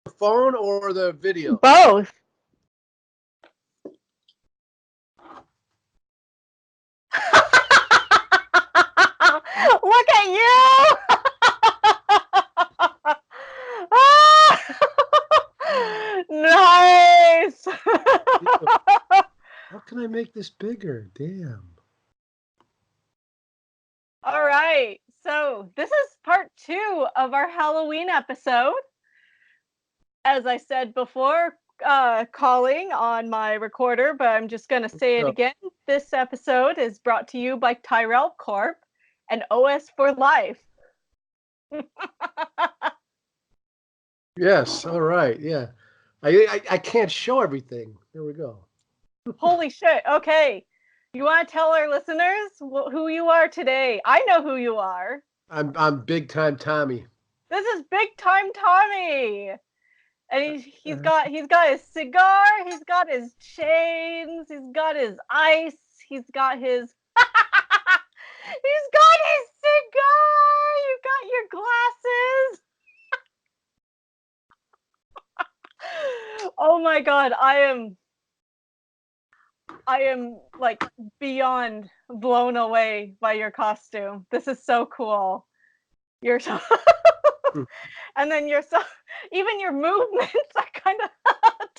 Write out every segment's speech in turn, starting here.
The phone or the video? Both. Look at you! Nice! How can I make this bigger? Damn. All right, so this is part 2 of our Halloween episode. As I said before, calling on my recorder, but I'm just going to say it again. This episode is brought to you by Tyrell Corp and OS for Life. Yes, all right, yeah. I can't show everything. There we go. Holy shit. Okay. You want to tell our listeners who you are today? I know who you are. I'm big time Tommy. This is Big Time Tommy. And he's got his cigar, he's got his chains, he's got his ice, he's got his he's got his cigar. You got your glasses. Oh my god, I am like beyond blown away by your costume. This is so cool. You're so and then you're so even your movements are kind of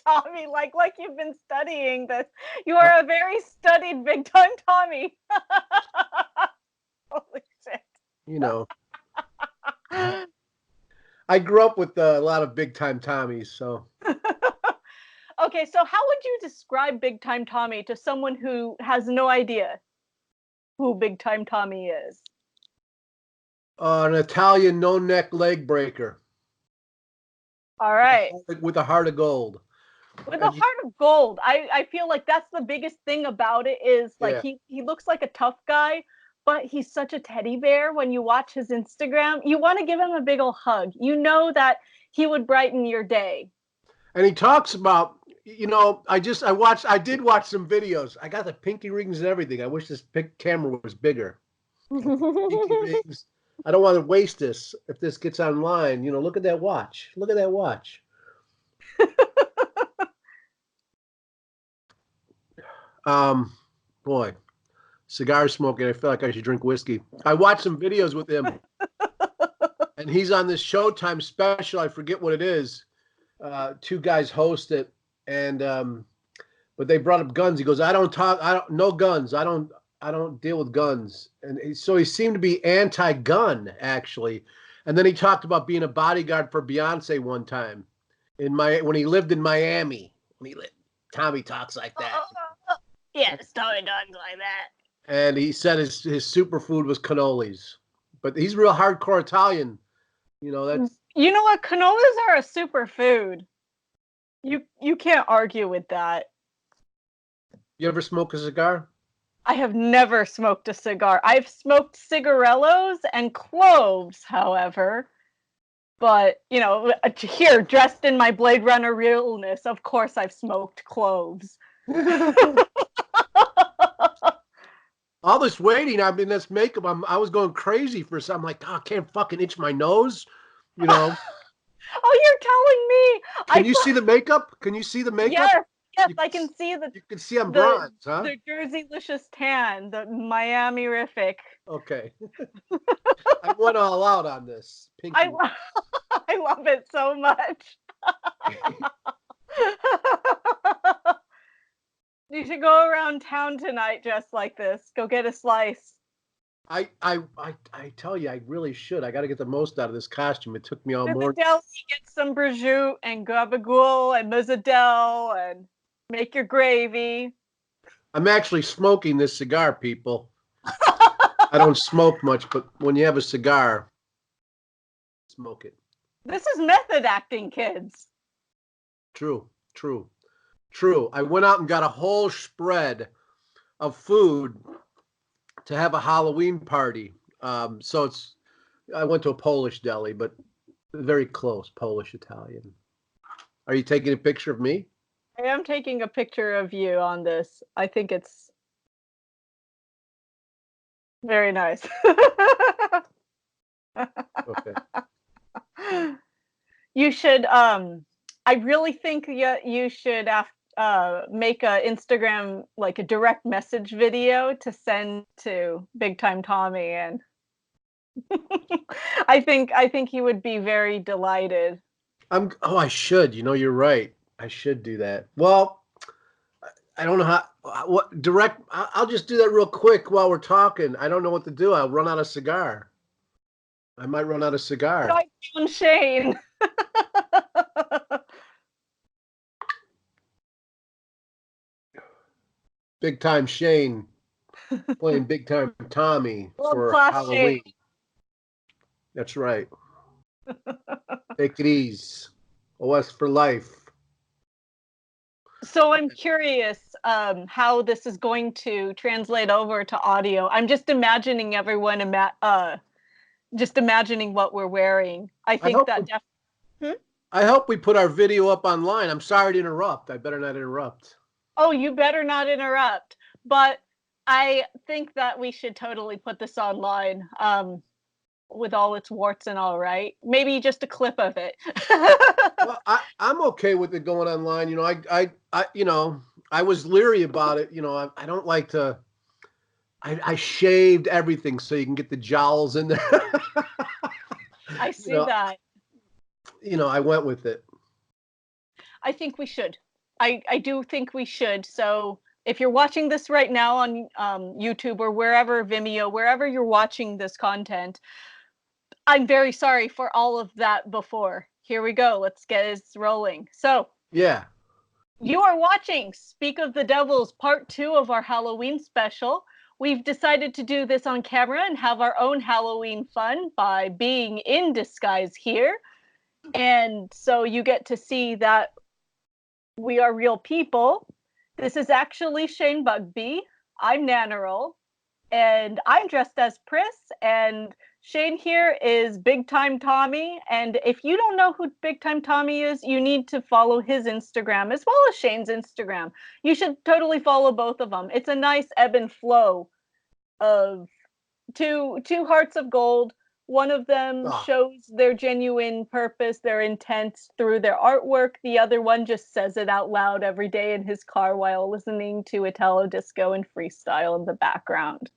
Tommy, like you've been studying this. You are a very studied Big Time Tommy. Holy shit. You know. I grew up with a lot of big time Tommies, so. Okay, so how would you describe Big Time Tommy to someone who has no idea who Big Time Tommy is? An Italian no-neck leg breaker. All right. With a heart of gold. With a heart of gold. I feel like that's the biggest thing about it is like he looks like a tough guy, but he's such a teddy bear. When you watch his Instagram, you want to give him a big ol' hug. You know that he would brighten your day. And he talks about, you know, I did watch some videos. I got the pinky rings and everything. I wish this camera was bigger. Pinky rings. I don't want to waste this if this gets online. You know, look at that watch. Look at that watch. Boy, cigar smoking. I feel like I should drink whiskey. I watched some videos with him, and he's on this Showtime special. I forget what it is. Two guys host it, and but they brought up guns. He goes, no guns. I don't deal with guns. And so he seemed to be anti-gun, actually. And then he talked about being a bodyguard for Beyonce one time when he lived in Miami. Tommy talks like that. Yes, Tommy talks like that. And he said his superfood was cannolis. But he's real hardcore Italian. You know, that's. You know what? Cannolis are a superfood. You can't argue with that. You ever smoke a cigar? I have never smoked a cigar. I've smoked cigarellos and cloves, however. But, you know, here, dressed in my Blade Runner realness, of course I've smoked cloves. All this waiting, I mean, this makeup, I was going crazy for some. I'm like, oh, I can't fucking itch my nose, you know. Oh, you're telling me. Can you see the makeup? Can you see the makeup? Yes, I can see You can see I'm bronze, huh? The Jersey-licious tan, the Miami-rific. Okay. I went all out on this. Pinky. I love it so much. You should go around town tonight dressed like this. Go get a slice. I tell you, I really should. I got to get the most out of this costume. It took me all morning. Get some prosciutto and gabagool and mozzarella and make your gravy. I'm actually smoking this cigar, people. I don't smoke much, but when you have a cigar, smoke it. This is method acting, kids. True. I went out and got a whole spread of food to have a Halloween party. So I went to a Polish deli, but very close, Polish Italian. Are you taking a picture of me? I am taking a picture of you on this. I think it's very nice. Okay. You should I really think you should make a Instagram, like a direct message video to send to Big Time Tommy, and I think he would be very delighted. Oh, I should. You know, you're right. I should do that. Well, I don't know how. What direct? I'll just do that real quick while we're talking. I don't know what to do. I'll run out of cigar. I might run out of cigar. Big Time Shane. Big Time Shane playing Big Time Tommy World for class Shane. Halloween. That's right. Take it easy. OS for life. So I'm curious how this is going to translate over to audio. I'm just imagining everyone, just imagining what we're wearing. I think that I hope we put our video up online. I'm sorry to interrupt. I better not interrupt. Oh, you better not interrupt. But I think that we should totally put this online with all its warts and all, right? Maybe just a clip of it. Well, I'm okay with it going online. You know, I was leery about it. You know, I don't like to. I shaved everything so you can get the jowls in there. I see that. You know, I went with it. I think we should. I do think we should. So if you're watching this right now on YouTube or wherever, Vimeo, wherever you're watching this content, I'm very sorry for all of that before. Here we go. Let's get it rolling. So yeah, you are watching Speak of the Devils Part 2 of our Halloween special. We've decided to do this on camera and have our own Halloween fun by being in disguise here. And so you get to see that we are real people. This is actually Shane Bugby. I'm Nannerl, and I'm dressed as Pris, and Shane here is Big Time Tommy. And if you don't know who Big Time Tommy is, you need to follow his Instagram as well as Shane's Instagram. You should totally follow both of them. It's a nice ebb and flow of two hearts of gold. One of them shows their genuine purpose, their intent through their artwork. The other one just says it out loud every day in his car while listening to Italo disco and freestyle in the background.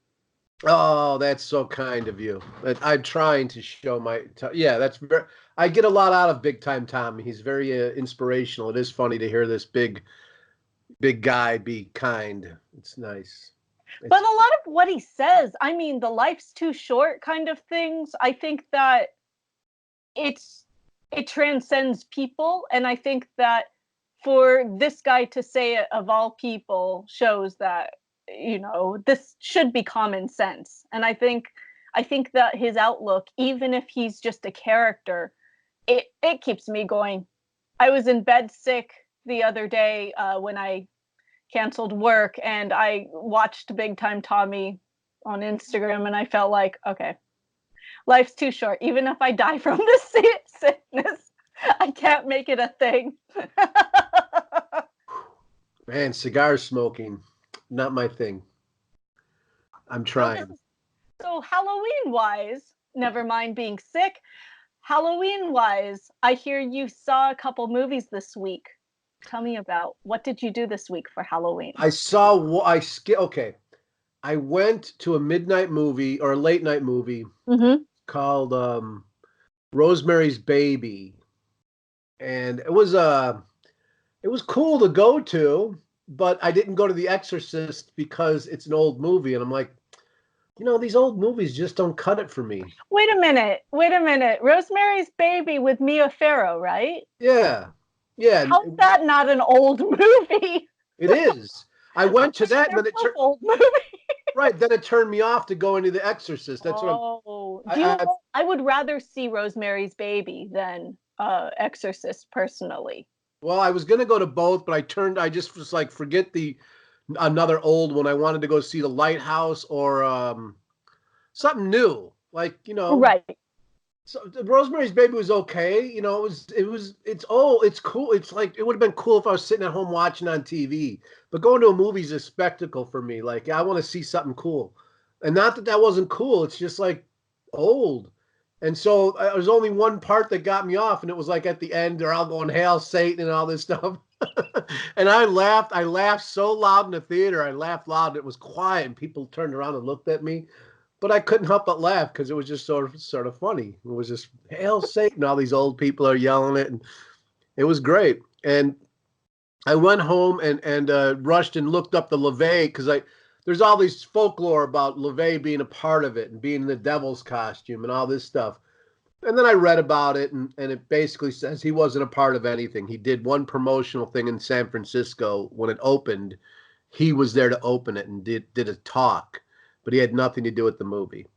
Oh, that's so kind of you. I'm trying to show my. Yeah, that's very. I get a lot out of Big Time Tommy. He's very inspirational. It is funny to hear this big guy be kind. It's nice. But a lot of what he says, I mean, the life's too short kind of things, I think that it transcends people. And I think that for this guy to say it of all people shows that, you know, this should be common sense. And I think that his outlook, even if he's just a character, it keeps me going. I was in bed sick the other day when I canceled work, and I watched Big Time Tommy on Instagram, and I felt like, okay, life's too short. Even if I die from this sickness, I can't make it a thing. Man, cigar smoking, not my thing. I'm trying. So Halloween-wise, never mind being sick, Halloween-wise, I hear you saw a couple movies this week. Tell me about, what did you do this week for Halloween? Okay. I went to a midnight movie or a late night movie called Rosemary's Baby. And it was cool to go to, but I didn't go to The Exorcist because it's an old movie. And I'm like, you know, these old movies just don't cut it for me. Wait a minute. Rosemary's Baby with Mia Farrow, right? Yeah. Yeah. How's that not an old movie? It is. I went to that, and then it turned old movie. Right, then it turned me off to go into The Exorcist. That's I would rather see Rosemary's Baby than Exorcist personally. Well, I was gonna go to both, but I just was like, forget another old one. I wanted to go see The Lighthouse or something new, like, you know. Right. So Rosemary's Baby was okay. You know, it's cool. It's like, it would have been cool if I was sitting at home watching on TV. But going to a movie is a spectacle for me. Like, I want to see something cool. And not that wasn't cool. It's just like old. And so there was only one part that got me off, and it was like at the end, they're all going "Hail Satan" and all this stuff. And I laughed. I laughed so loud in the theater. I laughed loud. It was quiet, and people turned around and looked at me. But I couldn't help but laugh because it was just sort of funny. It was just "Hail Satan!" All these old people are yelling it, and it was great. And I went home and rushed and looked up the LaVey because I there's all these folklore about LaVey being a part of it and being in the devil's costume and all this stuff. And then I read about it, and it basically says he wasn't a part of anything. He did one promotional thing in San Francisco when it opened. He was there to open it and did a talk, but he had nothing to do with the movie.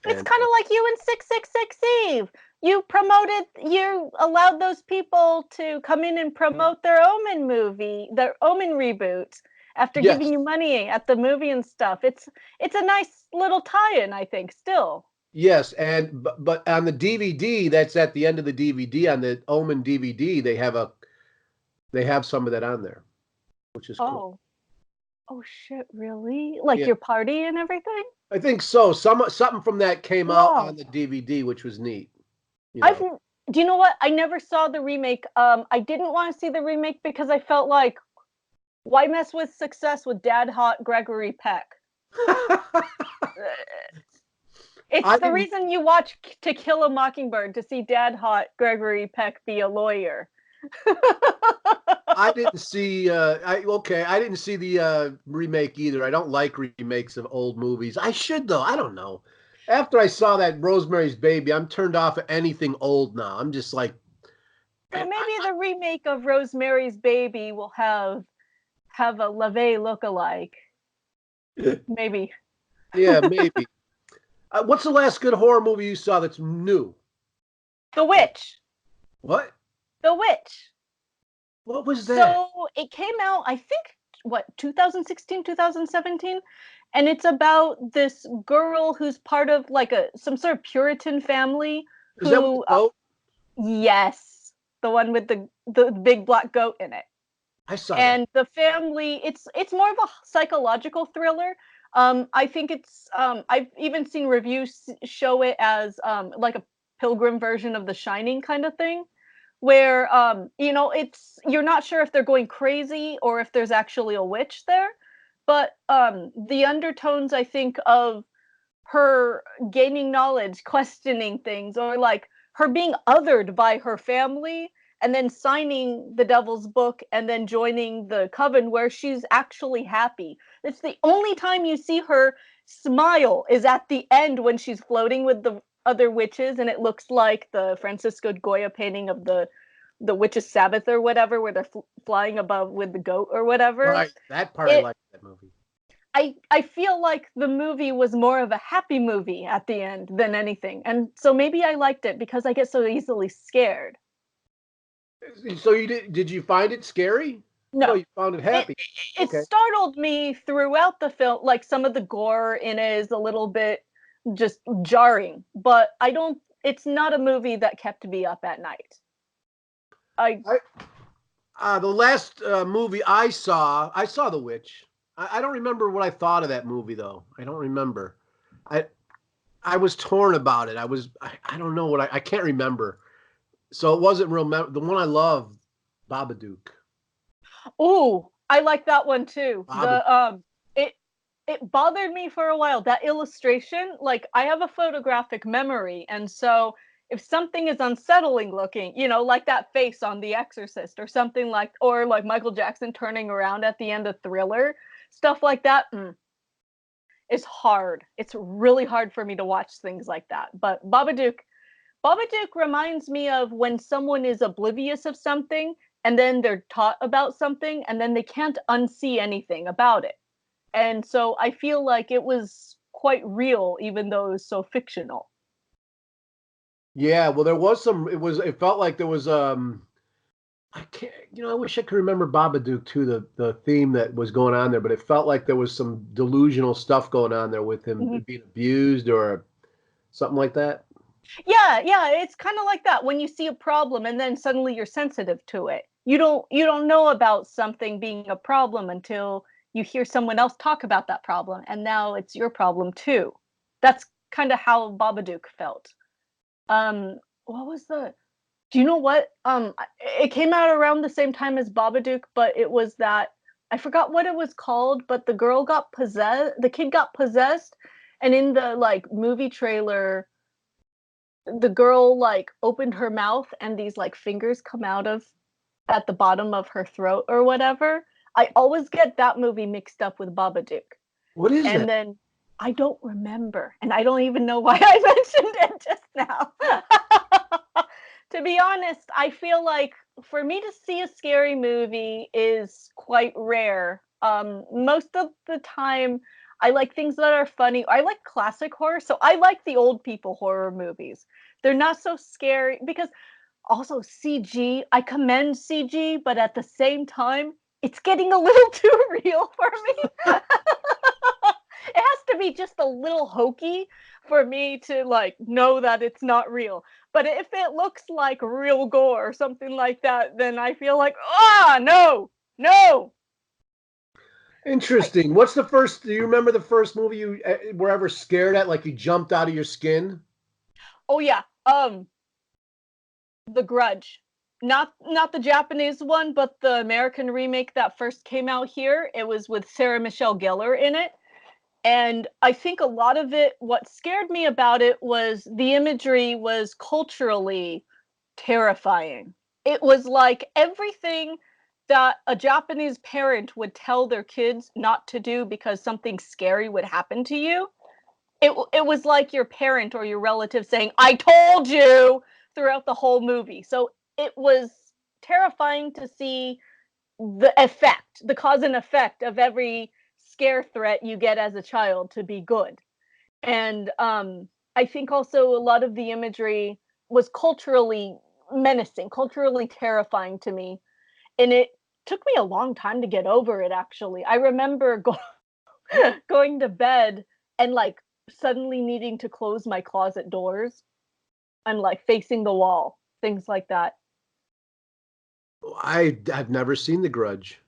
It's And kind of like you in 666 Eve. You allowed those people to come in and promote their Omen movie, their Omen reboot, after yes, giving you money at the movie and stuff. It's a nice little tie-in, I think, still. yes, and but on the DVD, that's at the end of the DVD. On the Omen DVD, they have some of that on there, which is cool. Oh. Oh shit, really? Like Yeah, your party and everything? I think so. Something from that came out on Wow. the DVD, which was neat. You I've know. Do you know what? I never saw the remake. I didn't want to see the remake because I felt like why mess with success with dad hot Gregory Peck? It's I the didn't. reason you watch To Kill a Mockingbird, to see dad hot Gregory Peck be a lawyer. I didn't see. I didn't see the remake either. I don't like remakes of old movies. I should though. I don't know. After I saw that Rosemary's Baby, I'm turned off of anything old now. I'm just like, So maybe the remake of Rosemary's Baby will have a LaVey look-alike. Maybe. yeah, maybe. What's the last good horror movie you saw that's new? The Witch. What? The Witch. What was that? So it came out, I think, what, 2016, 2017? And it's about this girl who's part of like some sort of Puritan family Is that with the who, goat? yes, the one with the big black goat in it. I saw that. And the family, it's more of a psychological thriller. I think I've even seen reviews show it as like a pilgrim version of The Shining kind of thing, where it's you're not sure if they're going crazy or if there's actually a witch there, but the undertones, I think, of her gaining knowledge, questioning things, or like her being othered by her family and then signing the devil's book and then joining the coven where she's actually happy. It's the only time you see her smile is at the end when she's floating with the other witches, and it looks like the Francisco Goya painting of the witch's Sabbath or whatever, where they're flying above with the goat or whatever. Right. That part I It liked that movie. I feel like the movie was more of a happy movie at the end than anything. And so maybe I liked it because I get so easily scared. So did you find it scary? No, No. you found it It happy. it Okay. startled me throughout the film. Like some of the gore in it is a little bit just jarring, but I don't it's not a movie that kept me up at night. I The last movie I saw The Witch. I don't remember what I thought of that movie though. I don't remember. I I was torn about it. I don't know I can't remember. So it wasn't real. The one I love, Babadook. Ooh, I like that one too. Babadook. It it bothered me for a while. That illustration, like I have a photographic memory, and so if something is unsettling looking, like that face on The Exorcist or something or like Michael Jackson turning around at the end of Thriller, stuff like that, is hard. It's really hard for me to watch things like that. But Babadook reminds me of when someone is oblivious of something and then they're taught about something and then they can't unsee anything about it. And so I feel like it was quite real, even though it was so fictional. Yeah, well, there was some. It felt like there was. I can't. I wish I could remember Babadook too. The theme that was going on there, but it felt like there was some delusional stuff going on there with him Mhm. being abused or something like that. Yeah, yeah, it's kind of like that when you see a problem and then suddenly you're sensitive to it. You don't know about something being a problem until you hear someone else talk about that problem, and now it's your problem too. That's kind of how Babadook felt. What was the do you know what? It came out around the same time as Babadook, but it was that I forgot what it was called, but the kid got possessed, and in the, like, movie trailer, the girl, like, opened her mouth and these, like, fingers come out of at the bottom of her throat or whatever. I always get that movie mixed up with Babadook. What is And that? then I don't remember, and I don't even know why I mentioned it just now. To be honest, I feel like for me to see a scary movie is quite rare. Most of the time, I like things that are funny. I like classic horror, so I like the old people horror movies. They're not so scary because also CG, I commend CG, but at the same time, it's getting a little too real for me. It has to be just a little hokey for me to, like, know that it's not real. But if it looks like real gore or something like that, then I feel like, "Ah, no! No!" I Interesting. What's the first? Do you remember the first movie you were ever scared at? Like you jumped out of your skin? Oh, yeah, The Grudge. Not the Japanese one, but the American remake that first came out here. It was with Sarah Michelle Gellar in it. And I think a lot of it, what scared me about it was the imagery was culturally terrifying. It was like everything that a Japanese parent would tell their kids not to do because something scary would happen to you. It was like your parent or your relative saying, "I told you," throughout the whole movie. So it was terrifying to see the cause and effect of every scare threat you get as a child to be good. And I think also a lot of the imagery was culturally menacing, culturally terrifying to me. And it took me a long time to get over it, actually. I remember going to bed and like suddenly needing to close my closet doors and like facing the wall, things like that. I've never seen The Grudge.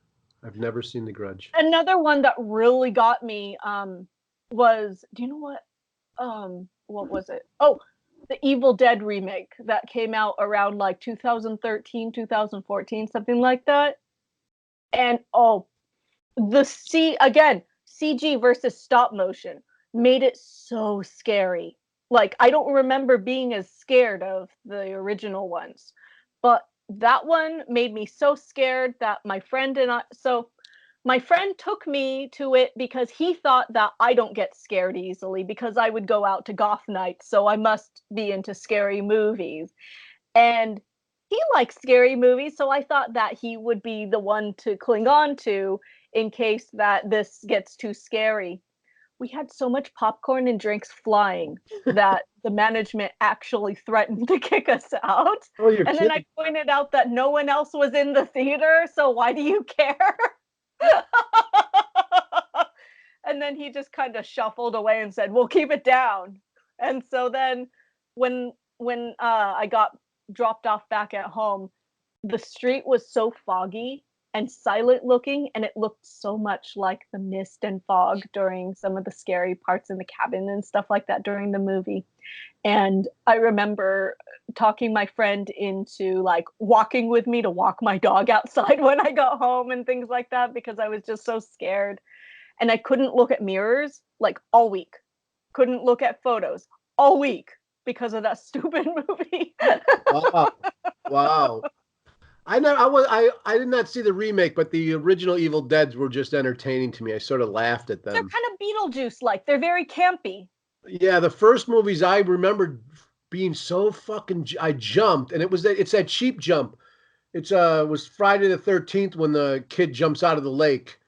I've never seen The Grudge. Another one that really got me was do you know what was it? Oh, the Evil Dead remake that came out around like 2013, 2014, something like that. And oh, CG versus stop motion made it so scary. Like I don't remember being as scared of the original ones, but that one made me so scared that my friend took me to it because he thought that I don't get scared easily because I would go out to goth nights, so I must be into scary movies. And he likes scary movies, so I thought that he would be the one to cling on to in case that this gets too scary. We had so much popcorn and drinks flying that the management actually threatened to kick us out. Oh, you're And then I kidding. pointed out that no one else was in the theater, so why do you care? And then he just kind of shuffled away and said, "We'll keep it down." And so then when I got dropped off back at home, the street was so foggy and silent looking, and it looked so much like the mist and fog during some of the scary parts in the cabin and stuff like that during the movie. And I remember talking my friend into like walking with me to walk my dog outside when I got home and things like that because I was just so scared. And I couldn't look at mirrors like all week. Couldn't look at photos all week because of that stupid movie. Wow. Wow. I did not see the remake, but the original Evil Deads were just entertaining to me. I sort of laughed at They're them. kind of Beetlejuice like. They're very campy. Yeah, the first movies I remember being so fucking I jumped and it's that cheap jump. It's was Friday the 13th when the kid jumps out of the lake.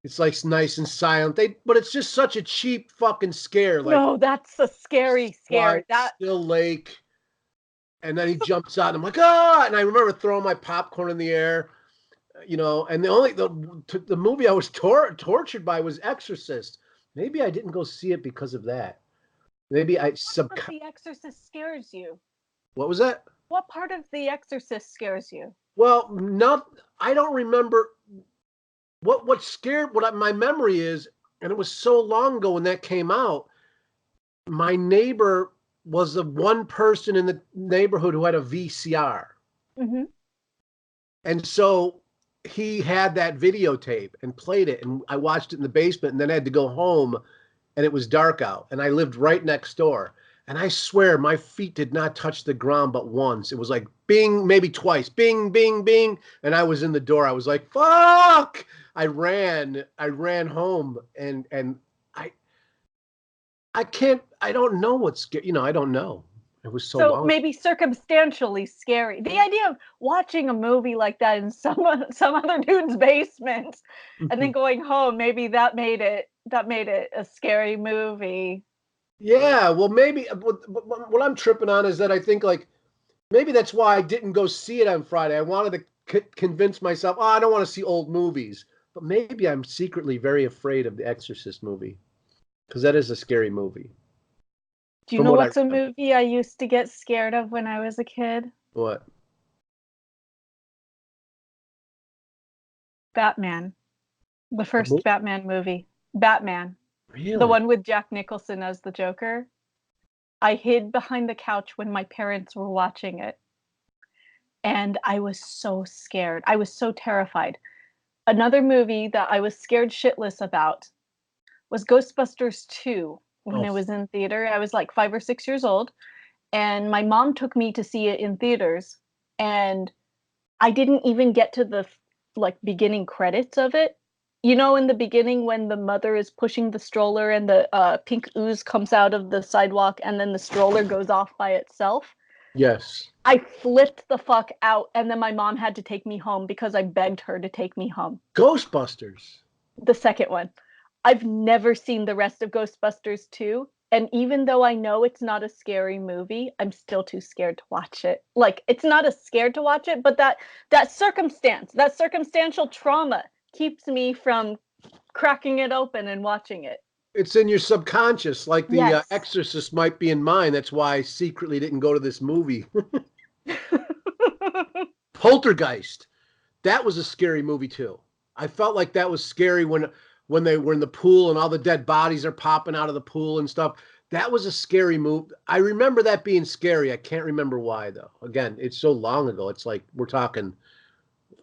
It's like nice and silent. But it's just such a cheap fucking scare. Like No, that's a scary scare. quiet, still lake, and then he jumps out. And I'm like, ah! And I remember throwing my popcorn in the air, And the movie I was tortured by was Exorcist. Maybe I didn't go see it because of that. Maybe I Part of The Exorcist scares you. What was that? What part of The Exorcist scares you? Well, not I don't remember what scared my memory is, and it was so long ago when that came out. My neighbor was the one person in the neighborhood who had a VCR. Mm-hmm. And so he had that videotape and played it. And I watched it in the basement and then I had to go home and it was dark out. And I lived right next door. And I swear my feet did not touch the ground but once. It was like bing, maybe twice. Bing, bing, bing. And I was in the door. I was like, fuck. I ran home and I don't know what's, I don't know. It was so long. Maybe circumstantially scary. The idea of watching a movie like that in some other dude's basement and then going home, maybe that made it a scary movie. Yeah, well, maybe what I'm tripping on is that I think like maybe that's why I didn't go see it on Friday. I wanted to convince myself, oh, I don't want to see old movies. But maybe I'm secretly very afraid of the Exorcist movie because that is a scary movie. Do you know what's a movie I used to get scared of when I was a kid? What? Batman. The first Batman movie. Batman. Really? The one with Jack Nicholson as the Joker. I hid behind the couch when my parents were watching it. And I was so scared. I was so terrified. Another movie that I was scared shitless about was Ghostbusters 2 when it was in theater. I was like 5 or 6 years old, and my mom took me to see it in theaters, and I didn't even get to the beginning credits of it. You know, in the beginning when the mother is pushing the stroller and the pink ooze comes out of the sidewalk and then the stroller goes off by itself? Yes. I flipped the fuck out, and then my mom had to take me home because I begged her to take me home. Ghostbusters. The second one. I've never seen the rest of Ghostbusters 2, and even though I know it's not a scary movie, I'm still too scared to watch it. Like, it's not a scared to watch it, but that circumstantial trauma keeps me from cracking it open and watching it. It's in your subconscious, like the Yes. Exorcist might be in mine. That's why I secretly didn't go to this movie. Poltergeist. That was a scary movie too. I felt like that was scary when they were in the pool and all the dead bodies are popping out of the pool and stuff. That was a scary movie. I remember that being scary. I can't remember why though. Again, it's so long ago. It's like we're talking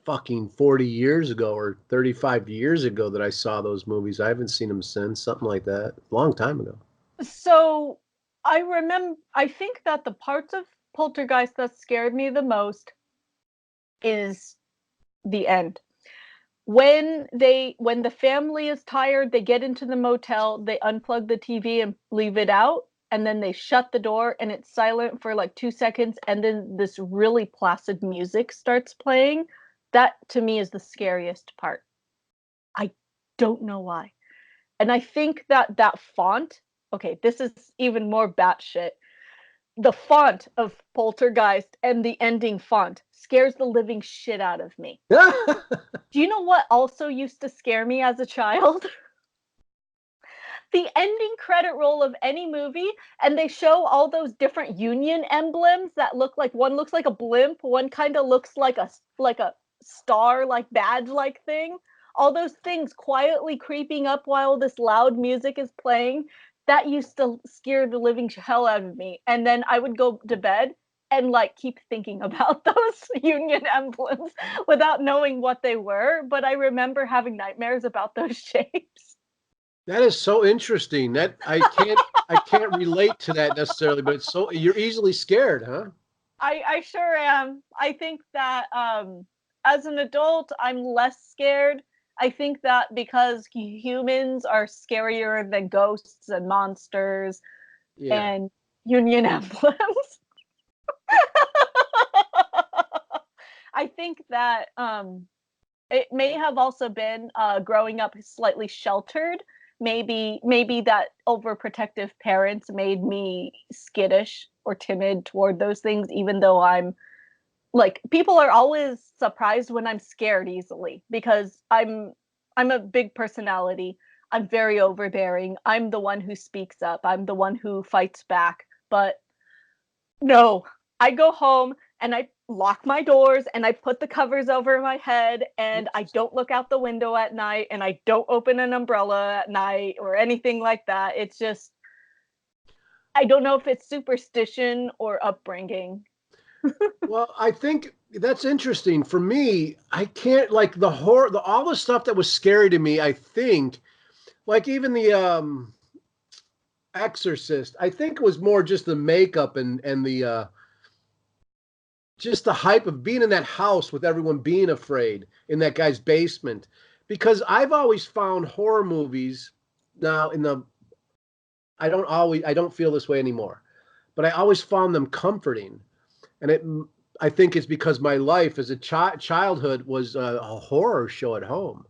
fucking 40 years ago or 35 years ago that I saw those movies. I haven't seen them since, something like that. A long time ago. So I think that the parts of Poltergeist that scared me the most is the end. When the family is tired, they get into the motel, they unplug the TV and leave it out, and then they shut the door and it's silent for like 2 seconds, and then this really placid music starts playing. That to me is the scariest part. I don't know why. And I think that font, okay, this is even more batshit. The font of Poltergeist and the ending font scares the living shit out of me. Do you know what also used to scare me as a child? The ending credit roll of any movie, and they show all those different Union emblems that look like, one looks like a blimp, one kind of looks like a star, like badge like thing. All those things quietly creeping up while this loud music is playing. That used to scare the living hell out of me. And then I would go to bed and like keep thinking about those Union emblems without knowing what they were. But I remember having nightmares about those shapes. That is so interesting. That I can't relate to that necessarily, but it's so you're easily scared, huh? I sure am. I think that as an adult, I'm less scared. I think that because humans are scarier than ghosts and monsters and Union emblems. I think that it may have also been growing up slightly sheltered. Maybe that overprotective parents made me skittish or timid toward those things, even though I'm like, people are always surprised when I'm scared easily because I'm a big personality. I'm very overbearing. I'm the one who speaks up. I'm the one who fights back. But no, I go home and I lock my doors and I put the covers over my head and I don't look out the window at night and I don't open an umbrella at night or anything like that. It's just I don't know if it's superstition or upbringing. Well, I think that's interesting. For me, I can't like the horror, all the stuff that was scary to me. I think, like even the Exorcist, I think it was more just the makeup and the just the hype of being in that house with everyone being afraid in that guy's basement. Because I've always found horror movies now in the I don't feel this way anymore, but I always found them comforting. And I think it's because my life as a childhood was a horror show at home.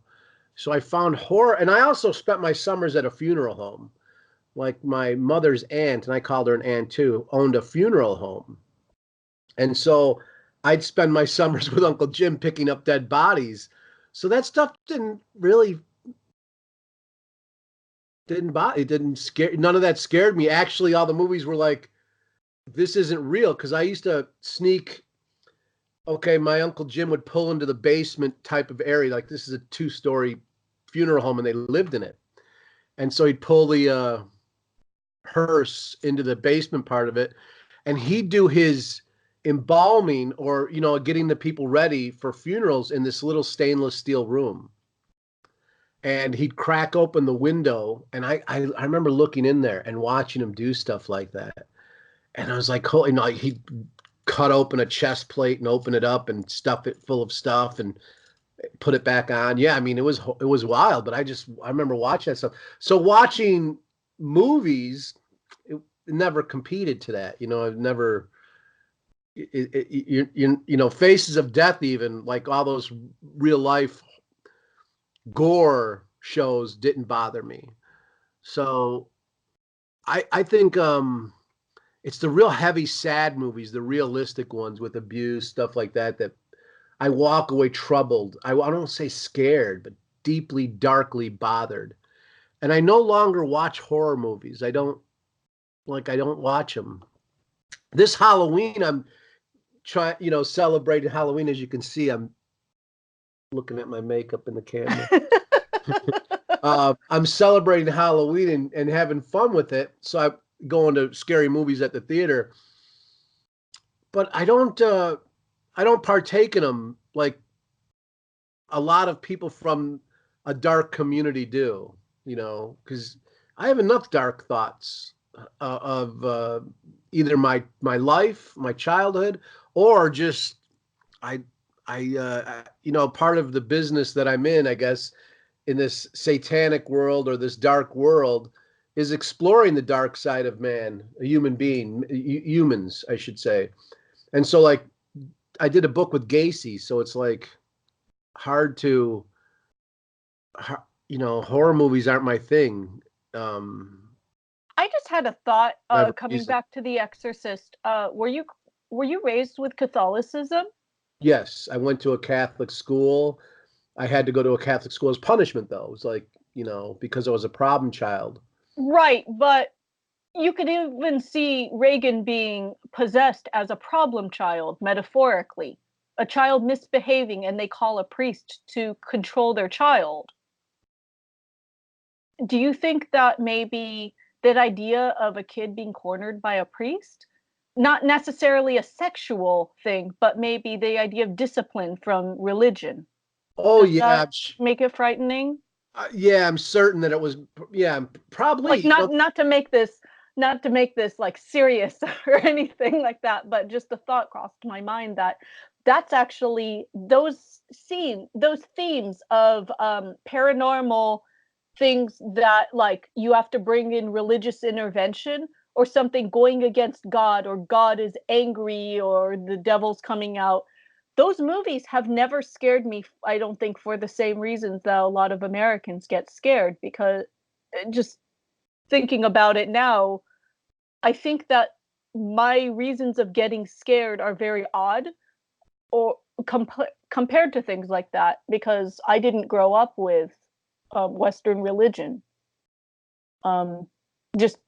So I found horror, and I also spent my summers at a funeral home. Like my mother's aunt, and I called her an aunt too, owned a funeral home. And so I'd spend my summers with Uncle Jim picking up dead bodies. So that stuff didn't bother, it didn't scare, none of that scared me. Actually, all the movies were like, this isn't real. Cause I used to sneak, okay, my Uncle Jim would pull into the basement type of area. Like this is a 2-story funeral home and they lived in it. And so he'd pull the hearse into the basement part of it, and he'd do his embalming or getting the people ready for funerals in this little stainless steel room. And he'd crack open the window, and I remember looking in there and watching him do stuff like that. And I was like, holy no, he'd cut open a chest plate and open it up and stuff it full of stuff and put it back on. Yeah, I mean it was wild, but I remember watching that stuff. So watching movies, it never competed to that. I've never Faces of Death, even like all those real life gore shows didn't bother me. So I think it's the real heavy sad movies, the realistic ones with abuse, stuff like that, that I walk away troubled. I don't say scared, but deeply, darkly bothered. And I no longer watch horror movies. I don't watch them. This Halloween, I'm trying, celebrating Halloween. As you can see, I'm looking at my makeup in the camera. I'm celebrating Halloween and having fun with it. So I'm going to scary movies at the theater, but I don't partake in them like a lot of people from a dark community do, because I have enough dark thoughts of either my life, my childhood, or just I part of the business that I'm in, I guess, in this satanic world or this dark world is exploring the dark side of man, a human being, humans, I should say. And so like I did a book with Gacy, so it's like hard to horror movies aren't my thing. I just had a thought Never coming used it. back to The Exorcist. Were you raised with Catholicism? Yes, I went to a Catholic school. I had to go to a Catholic school as punishment, though. It was like, because I was a problem child. Right, but you could even see Reagan being possessed as a problem child, metaphorically. A child misbehaving, and they call a priest to control their child. Do you think that maybe that idea of a kid being cornered by a priest, not necessarily a sexual thing, but maybe the idea of discipline from religion, Oh does yeah, that make it frightening? yeah. I'm certain that it was. Yeah, probably. Like not to make this like serious or anything like that, but just the thought crossed my mind that that's actually those themes of paranormal things that like you have to bring in religious intervention or something going against God, or God is angry, or the devil's coming out. Those movies have never scared me, I don't think, for the same reasons that a lot of Americans get scared, because just thinking about it now, I think that my reasons of getting scared are very odd, or compared to things like that, because I didn't grow up with Western religion. Um, just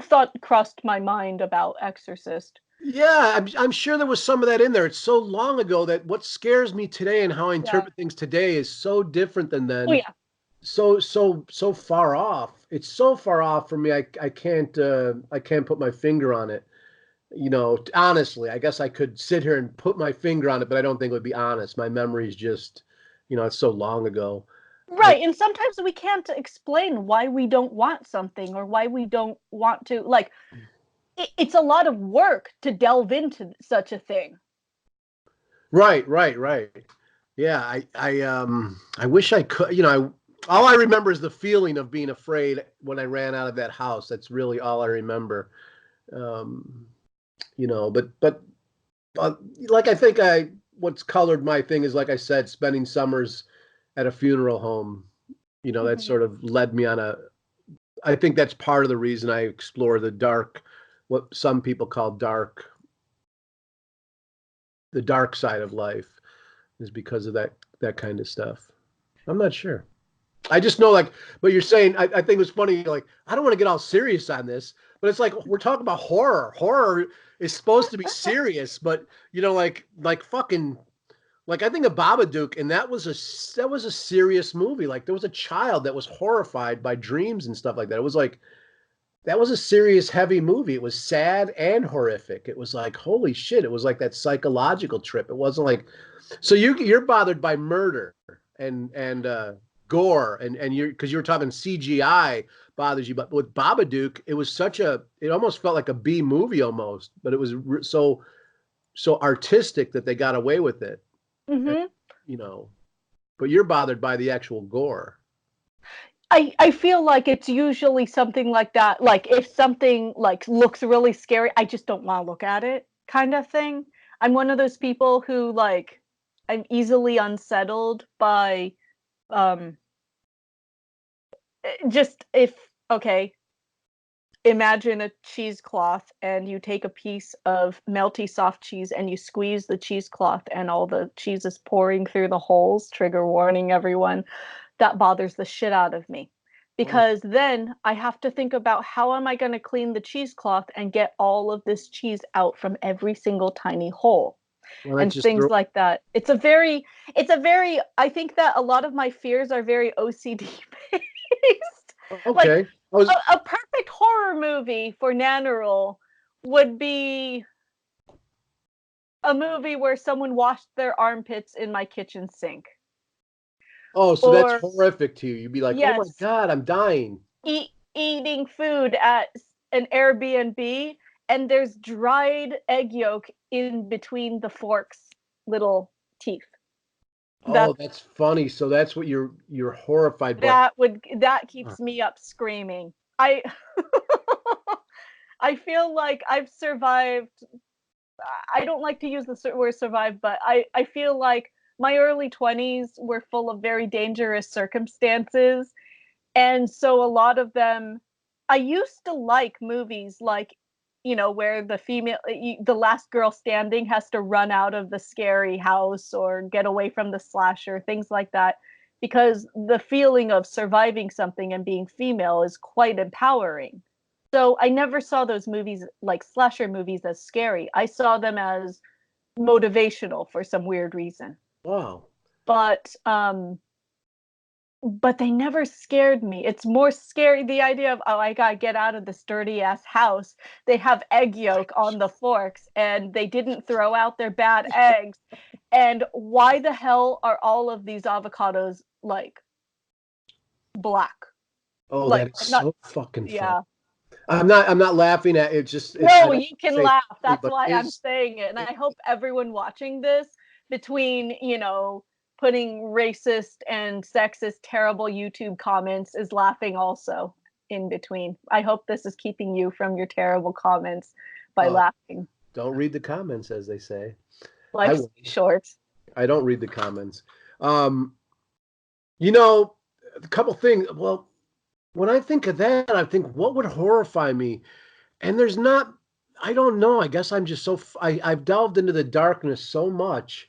thought crossed my mind about Exorcist. Yeah, I'm sure there was some of that in there. It's so long ago that what scares me today and how I Yeah. interpret things today is so different than Oh then. yeah. So far off. it's so far off for me. I can't put my finger on it. You know, honestly, I guess I could sit here and put my finger on it, but I don't think it would be honest. My memory's just, it's so long ago. Right, and sometimes we can't explain why we don't want something or why we don't want to, like, it's a lot of work to delve into such a thing. Right. Yeah, I wish I could, all I remember is the feeling of being afraid when I ran out of that house. That's really all I remember. Um, but like I think what's colored my thing is, like I said, spending summers at a funeral home. That Mhm. sort of led me on I think that's part of the reason I explore the dark, what some people call the dark side of life, is because of that kind of stuff. I'm not sure. I just know, like, but you're saying, I think it was funny, like, I don't want to get all serious on this, but it's like we're talking about horror. Horror is supposed to be serious, but like fucking, like, I think of Babadook, and that was a serious movie. Like, there was a child that was horrified by dreams and stuff like that. It was like, that was a serious, heavy movie. It was sad and horrific. It was like, holy shit. It was like that psychological trip. It wasn't like, so you're bothered by murder and gore, and you're, because you were talking CGI bothers you, but with Babadook, it was it almost felt like a B movie almost, but it was so artistic that they got away with it. And, Mhm. you know, but you're bothered by the actual gore. I feel like it's usually something like that. Like if something like looks really scary, I just don't want to look at it, kind of thing. I'm one of those people who like I'm easily unsettled by um just if okay, imagine a cheesecloth and you take a piece of melty soft cheese and you squeeze the cheesecloth and all the cheese is pouring through the holes. Trigger warning, everyone. That bothers the shit out of me. Oh, Because then I have to think about how am I going to clean the cheesecloth and get all of this cheese out from every single tiny hole well, that's and just things like that. It's a very I think that a lot of my fears are very OCD based. Like okay. I was a perfect horror movie for Nannerl would be a movie where someone washed their armpits in my kitchen sink. Oh, so that's Or horrific to you. You'd be like, oh my yes, God, I'm dying. eating food at an Airbnb and there's dried egg yolk in between the fork's little teeth. Oh, That that's funny. So that's what you're horrified by. that keeps me up screaming. I I feel like I've survived. I don't like to use the word survive, but I feel like my early 20s were full of very dangerous circumstances. And so a lot of them, I used to like movies like, where the last girl standing has to run out of the scary house or get away from the slasher, things like that, because the feeling of surviving something and being female is quite empowering. So I never saw those movies, like slasher movies, as scary. I saw them as motivational for some weird reason. Wow. But they never scared me. It's more scary the idea of, oh, I gotta get out of this dirty ass house. They have egg yolk on the forks and they didn't throw out their bad eggs. And why the hell are all of these avocados like black? Oh, Like that is not so fucking fun. yeah. I'm not laughing at it. Just I No, don't you can say laugh. funny, That's but why I'm saying it. And I hope everyone watching this, between, putting racist and sexist, terrible YouTube comments, is laughing also in between. I hope this is keeping you from your terrible comments by uh, laughing. don't read the comments, as they say. I Life's will. short. I don't read the comments. Um, you know, a couple things. Well, when I think of that, I think, what would horrify me? And there's not. I don't know. I guess I'm just I've delved into the darkness so much.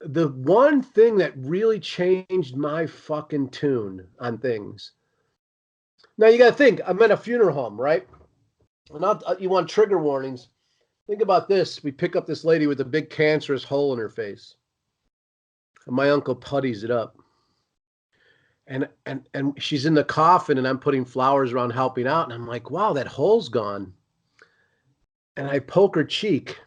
The one thing that really changed my fucking tune on things. Now you got to think. I'm at a funeral home, right? And you want trigger warnings. Think about this. We pick up this lady with a big cancerous hole in her face. And my uncle putties it up. And she's in the coffin, and I'm putting flowers around helping out, and I'm like, wow, that hole's gone. And I poke her cheek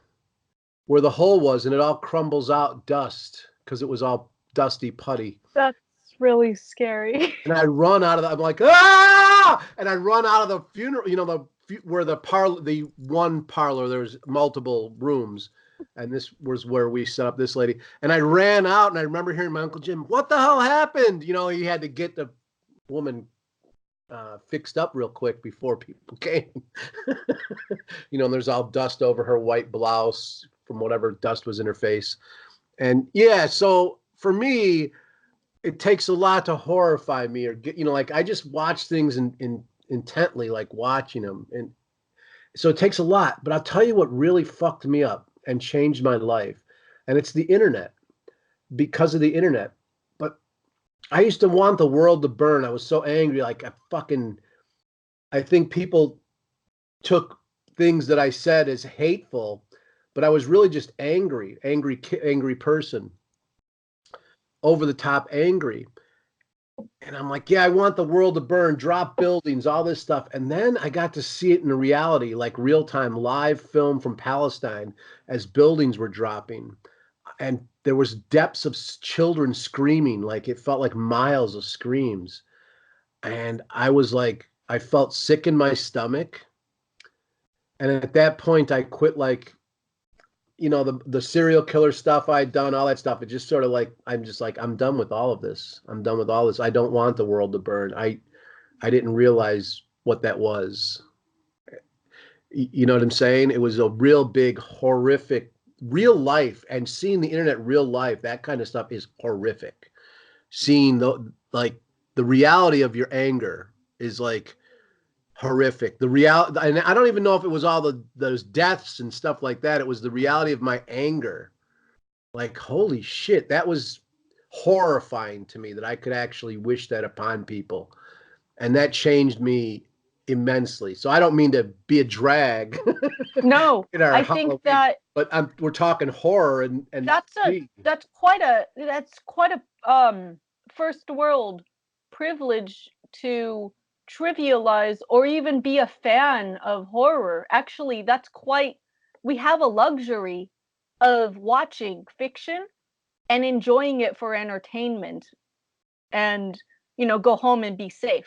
where the hole was, and it all crumbles out dust because it was all dusty putty. That's really scary. And I run out of the, I'm like, ah! And I run out of the funeral, where the one parlor, there's multiple rooms. And this was where we set up this lady. And I ran out, and I remember hearing my Uncle Jim, what the hell happened? He had to get the woman fixed up real quick before people came. And there's all dust over her white blouse from whatever dust was in her face. And yeah, so for me, it takes a lot to horrify me, or get, like I just watch things intently, like watching them. And so it takes a lot, but I'll tell you what really fucked me up and changed my life. And it's the internet, because of the internet. But I used to want the world to burn. I was so angry. Like I think people took things that I said as hateful, but I was really just angry person, over the top angry. And I'm like, yeah, I want the world to burn, drop buildings, all this stuff. And then I got to see it in reality, like real time live film from Palestine as buildings were dropping. And there was depths of children screaming, like it felt like miles of screams. And I was like, I felt sick in my stomach. And at that point, I quit, like, the serial killer stuff I'd done, all that stuff. It just sort of like, I'm just like, I'm done with all of this. I'm done with all this. I don't want the world to burn. I didn't realize what that was. You know what I'm saying? It was a real big, horrific, real life, and seeing the internet real life, that kind of stuff is horrific. Seeing the reality of your anger is like horrific. The reality, and I don't even know if it was all those deaths and stuff like that. It was the reality of my anger. Like, holy shit, that was horrifying to me, that I could actually wish that upon people. And that changed me immensely. So I don't mean to be a drag No, in our I think Halloween, that but we're talking horror and that's quite a first world privilege to trivialize or even be a fan of horror. Actually, we have a luxury of watching fiction and enjoying it for entertainment, and go home and be safe,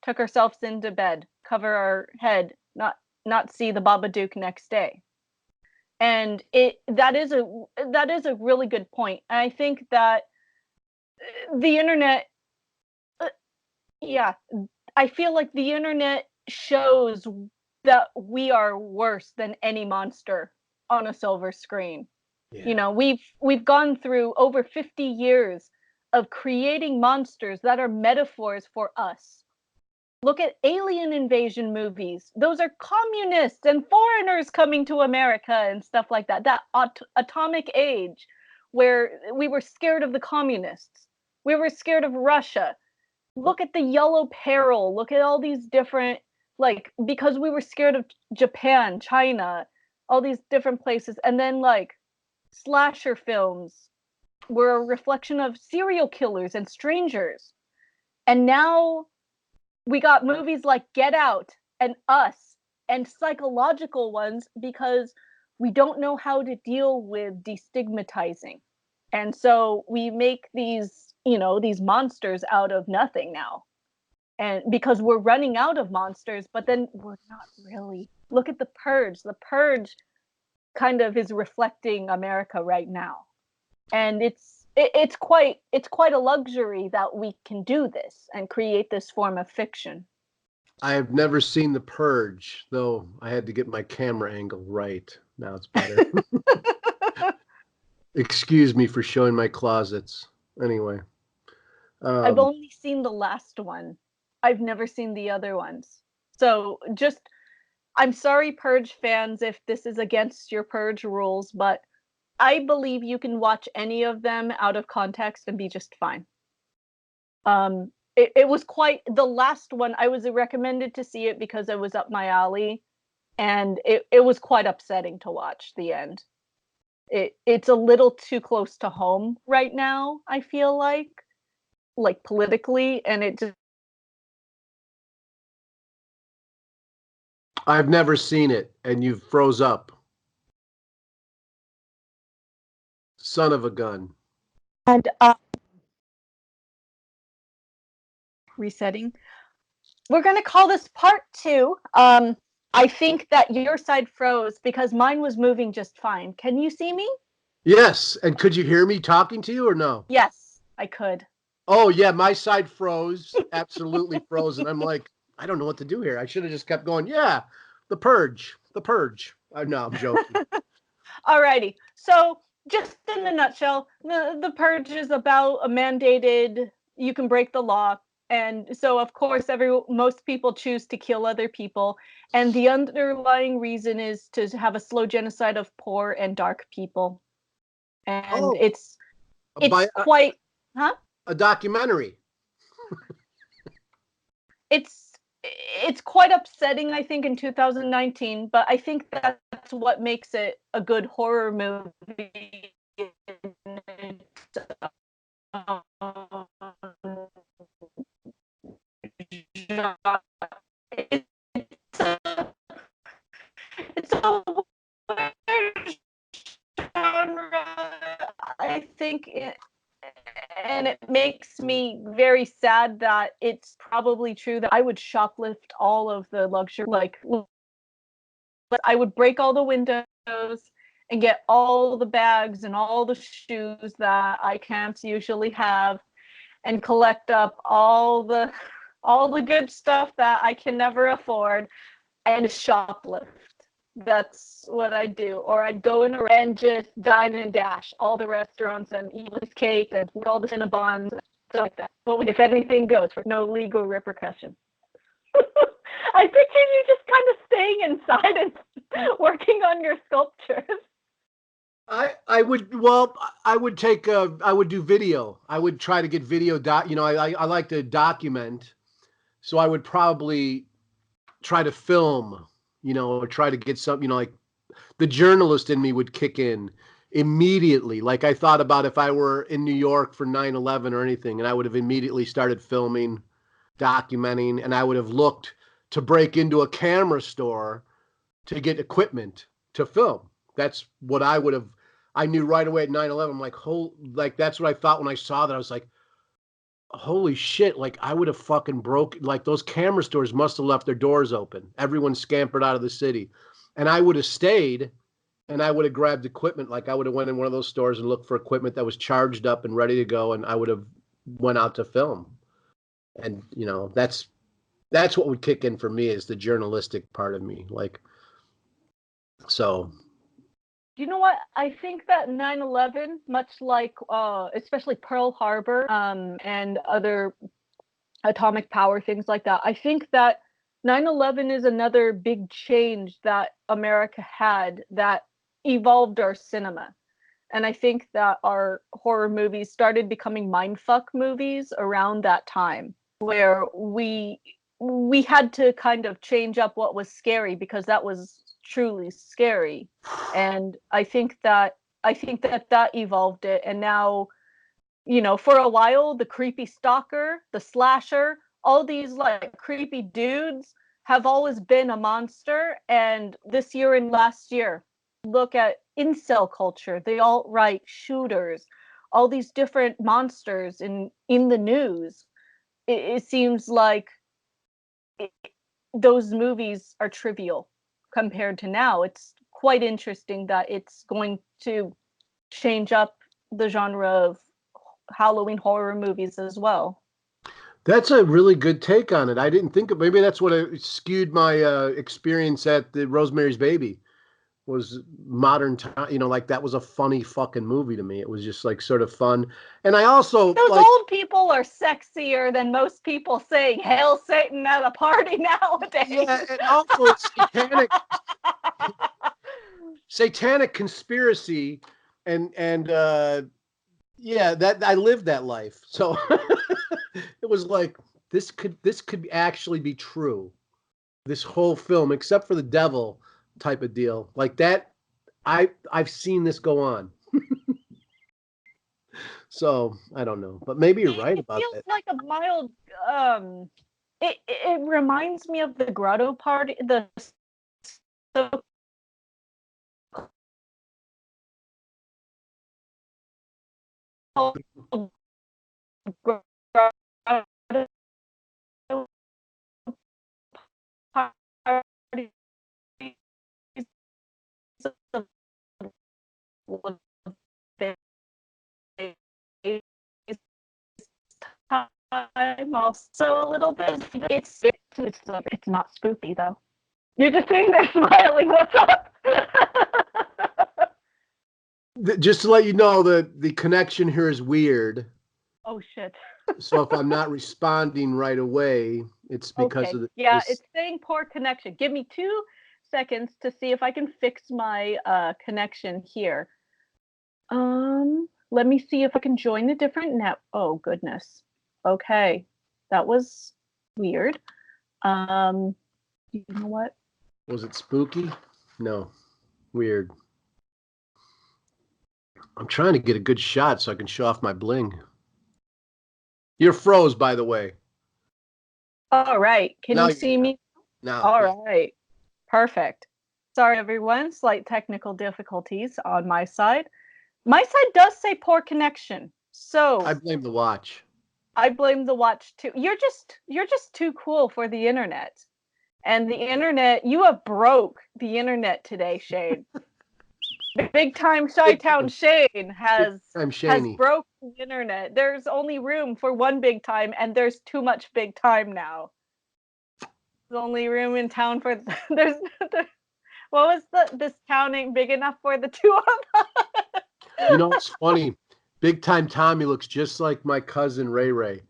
tuck ourselves into bed, cover our head, not see the Babadook next day. And that is a really good point. And I think that the internet, uh, yeah, I feel like the internet shows that we are worse than any monster on a silver screen. yeah. We've gone through over 50 years of creating monsters that are metaphors for us. Look at alien invasion movies. Those are communists and foreigners coming to America and stuff like that. That atomic age where we were scared of the communists. We were scared of Russia. Look at the Yellow Peril. Look at all these different, like, because we were scared of Japan, China, all these different places. And then, like, slasher films were a reflection of serial killers and strangers. And now we got movies like Get Out and Us and psychological ones because we don't know how to deal with destigmatizing. And so we make these monsters out of nothing now. And because we're running out of monsters, but then we're not really. Look at The Purge. The Purge kind of is reflecting America right now. And it's quite a luxury that we can do this and create this form of fiction. I have never seen The Purge, though I had to get my camera angle right. Now it's better. Excuse me for showing my closets. Anyway. I've only seen the last one. I've never seen the other ones. So I'm sorry, Purge fans, if this is against your Purge rules, but I believe you can watch any of them out of context and be just fine. It was quite the last one. I was recommended to see it because it was up my alley, and it was quite upsetting to watch the end. It's a little too close to home right now, I feel like. like politically, and it just I've never seen it, and you froze up. Son of a gun. and resetting. We're gonna call this part 2. I think that your side froze because mine was moving just fine. Can you see me? Yes, and could you hear me talking to you or no? Yes, I could. Oh yeah, my side froze, absolutely froze, and I'm like, I don't know what to do here. I should have just kept going. Yeah, the purge, the purge. No, I'm joking. Alrighty. So, just in a nutshell, the purge is about a mandated. You can break the law, and so of course, most people choose to kill other people, and the underlying reason is to have a slow genocide of poor and dark people, and Oh, it's by quite, huh? a documentary. It's quite upsetting, I think, in 2019, but I think that's what makes it a good horror movie. It's a, it's a weird genre, I think, and it makes me very sad that it's probably true that I would shoplift all of the luxury, like, but I would break all the windows and get all the bags and all the shoes that I can't usually have, and collect up all the good stuff that I can never afford, and shoplift. That's what I do. Or I'd go in and just dine and dash all the restaurants and eat this cake and eat all the Cinnabons and stuff like that. But if anything goes, for no legal repercussion. I picture you just kind of staying inside and working on your sculptures. I would I would take I would do video. I would try to get video I like to document. So I would probably try to film, or try to get something, like the journalist in me would kick in immediately. Like I thought about if I were in New York for 9/11 or anything, and I would have immediately started filming, documenting, and I would have looked to break into a camera store to get equipment to film. That's what I would have. I knew right away at 9/11. I'm like, like that's what I thought when I saw that. I was like, holy shit, like I would have fucking broke, like those camera stores must have left their doors open. Everyone scampered out of the city. And I would have stayed and I would have grabbed equipment. Like I would have went in one of those stores and looked for equipment that was charged up and ready to go. And I would have went out to film. And that's what would kick in for me is the journalistic part of me. Like, so. You know what? I think that 9/11, much like especially Pearl Harbor, and other atomic power, things like that. I think that 9/11 is another big change that America had that evolved our cinema. And I think that our horror movies started becoming mindfuck movies around that time, where we had to kind of change up what was scary because that was truly scary. And I think that evolved it, and now, for a while, the creepy stalker, the slasher, all these like creepy dudes have always been a monster. And this year and last year, look at incel culture, the alt-right shooters, all these different monsters in the news. It seems like it, those movies are trivial compared to now. It's quite interesting that it's going to change up the genre of Halloween horror movies as well. That's a really good take on it. I didn't think of, maybe that's what skewed my experience at the Rosemary's Baby was modern time, like that was a funny fucking movie to me. It was just like sort of fun. And I also Those like, old people are sexier than most people saying "Hail Satan" at a party nowadays. yeah, and also it's satanic conspiracy and yeah, that I lived that life. So it was like this could actually be true. This whole film, except for the devil type of deal, like that, I've seen this go on. So I don't know, but maybe you're right It about feels that. like a mild. It reminds me of the grotto party. The so grotto parties of time also a little bit. It's not spooky though. You're just sitting there smiling. What's up? Just to let you know, the connection here is weird. Oh shit. So if I'm not responding right away, it's because Okay. of Yeah, this. it's saying poor connection. Give me 2 seconds to see if I can fix my connection here. Let me see if I can join a different net. Oh goodness. Okay. That was weird. You know what? Was it spooky? No, weird. I'm trying to get a good shot so I can show off my bling. You're froze, by the way. All right. Can Now you you see me? now. All right. Perfect. Sorry, everyone. Slight technical difficulties on my side. My side does say poor connection. So I blame the watch. I blame the watch too. You're just too cool for the internet. And the internet, you have broke the internet today, Shane. Big time Big Chi-Town time, Shane big has time has Shaney. broke the internet. There's only room for one big time, and there's too much big time now. There's only room in town for there's what was this town ain't big enough for the two of us. You know, it's funny. Big time Tommy looks just like my cousin Ray Ray.